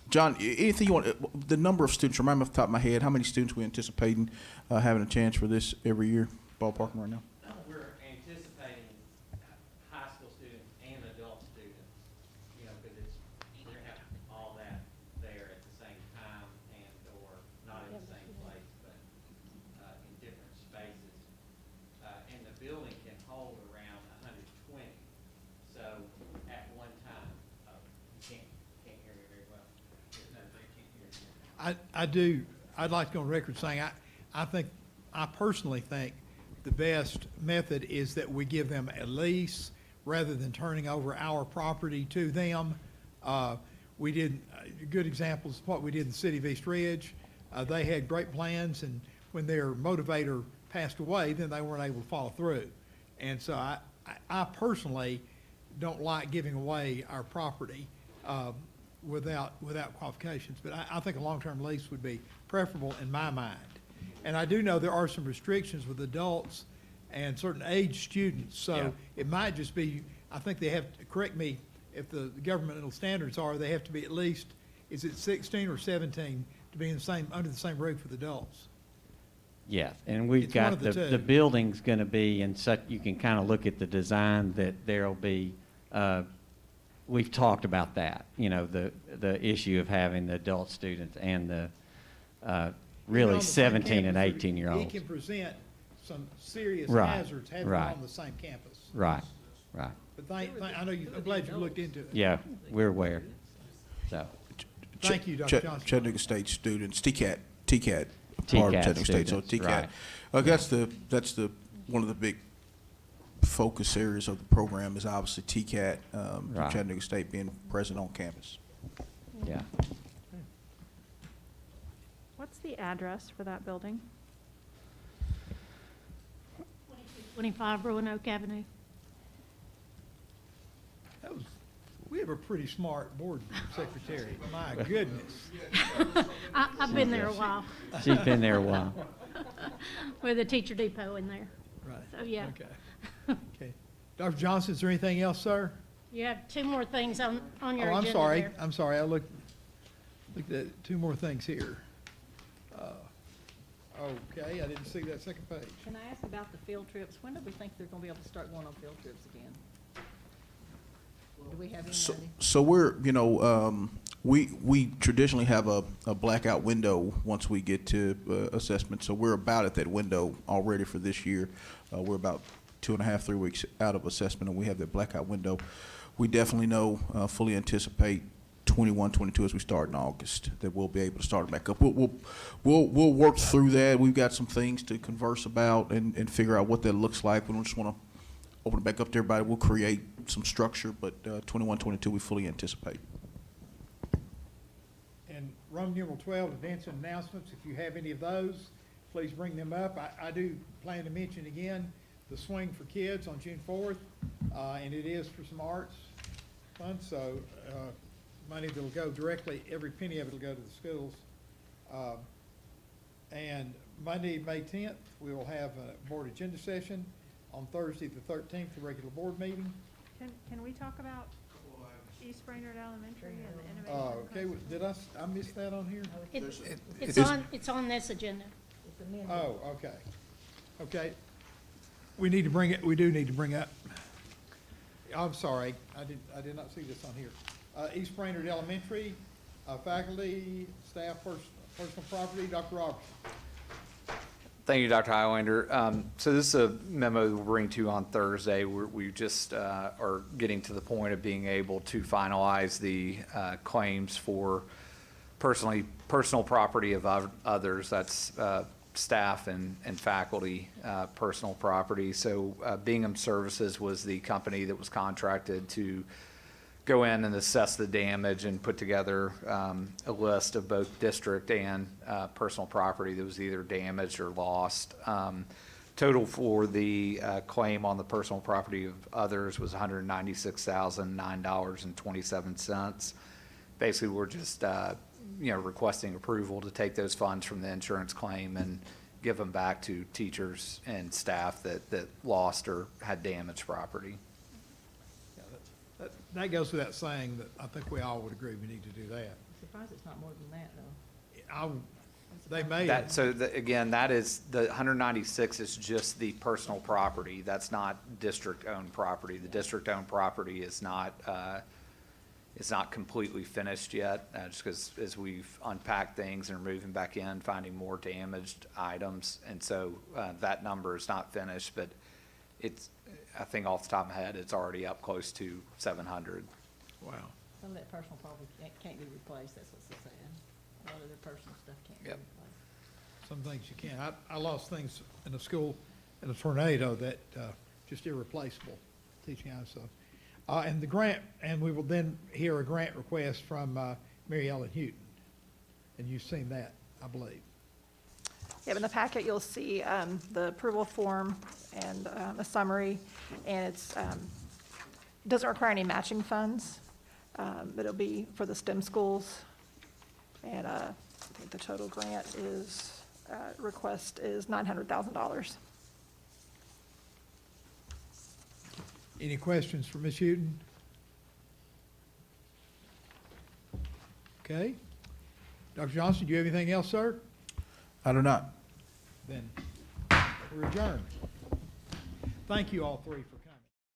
John, anything you want? The number of students. Remind me off the top of my head how many students we anticipating having a chance for this every year, ballparking right now. We're anticipating high school students and adult students, you know, because we're gonna have all that there at the same time and or not in the same place, but in different spaces. And the building can hold around 120. So at one time, you can't hear me very well. No, they can't hear me. I'd like to go on record saying, I personally think the best method is that we give them a lease rather than turning over our property to them. We did, good examples of what we did in the city of East Ridge. They had great plans, and when their motivator passed away, then they weren't able to follow through. And so I personally don't like giving away our property without qualifications, but I think a long-term lease would be preferable in my mind. And I do know there are some restrictions with adults and certain age students, so it might just be, I think they have to, correct me if the governmental standards are, they have to be at least, is it 16 or 17 to be in the same, under the same roof with adults? Yes, and we've It's one got of the two. the building's going to be in such, you can kind of look at the design that there'll be, we've talked about that, you know, the issue of having the adult students and the Even on really the same 17 and campus, 18-year-olds. It can present some serious Right, hazards having it right. on the same campus. Right, right. But I know I'm glad you looked into it. Yeah, we're aware, so. Thank you, Dr. Johnson. Chattanooga State students, TCAT, part of TCAT Chattanooga State, so students, TCAT. right. That's one of the big focus areas of the program is obviously TCAT, Right. Chattanooga State being present on campus. Yeah. What's the address for that building? 25 Roanoke Avenue. We have a pretty smart board secretary, my goodness. I've been there a while. She's been there a while. With a teacher depot in there. Right. So, yeah. Okay. Dr. Johnson, is there anything else, sir? You have two more things on your Oh, agenda there. I'm sorry, I looked at two more things here. Okay, I didn't see that second page. Can I ask about the field trips? When do we think they're gonna be able to start going on field trips again? Do we have any idea? So we're, we traditionally have a blackout window once we get to assessment. So we're about at that window already for this year. We're about 2.5, 3 weeks out of assessment, and we have that blackout window. We definitely know, fully anticipate 21, 22 as we start in August, that we'll be able to start it back up. We'll work through that. We've got some things to converse about and figure out what that looks like. We don't just want to open it back up to everybody. We'll create some structure, but 21, 22 we fully anticipate. And Roman numeral 12, events and announcements, if you have any of those, please bring them up. I do plan to mention again the Swing for Kids on June 4th, and it is for some arts funds, so money that'll go directly, every penny of it will go to the schools. And Monday, May 10th, we will have a board agenda session. On Thursday, the 13th, the regular board meeting. Can we talk about East Brainerd Elementary and the innovation? Okay, did I miss that on here? It's on this agenda. Oh, okay. Okay. We need to bring it, we do need to bring up, I'm sorry, I did not see this on here. East Brainerd Elementary, faculty, staff, personal property, Dr. Robertson. Thank you, Dr. Highlander. So this is a memo we'll bring to you on Thursday. We just are getting to the point of being able to finalize the claims for personal property of others. That's staff and faculty personal property. So Bingham Services was the company that was contracted to go in and assess the damage and put together a list of both district and personal property that was either damaged or lost. Total for the claim on the personal property of others was $196,009.27. Basically, we're just requesting approval to take those funds from the insurance claim and give them back to teachers and staff that lost or had damaged property. That goes without saying that I think we all would agree we need to do that. I'm surprised it's not more than that, though. They may. Again, that is, the 196 is just the personal property. That's not district-owned property. The district-owned property is not completely finished yet, just because as we've unpacked things and are moving back in, finding more damaged items. And so that number is not finished, but it's, I think off the top of my head, it's already up close to 700. Wow. Some of that personal property can't be replaced, that's what they're saying. A lot of their personal stuff can't be Yep. replaced. Some things you can't. I lost things in a school, in a tornado that, just irreplaceable, teaching hours, so. And the grant, and we will then hear a grant request from, Mary Ellen Houghton. And you've seen that, I believe. Yeah, in the packet, you'll see the approval form and a summary, and it's, doesn't require any matching funds, but it'll be for the STEM schools. And I think the total grant is, request is $900,000. Any questions for Ms. Houghton? Okay. Dr. Johnson, do you have anything else, sir? I do not. Then we're adjourned. Thank you all three for coming.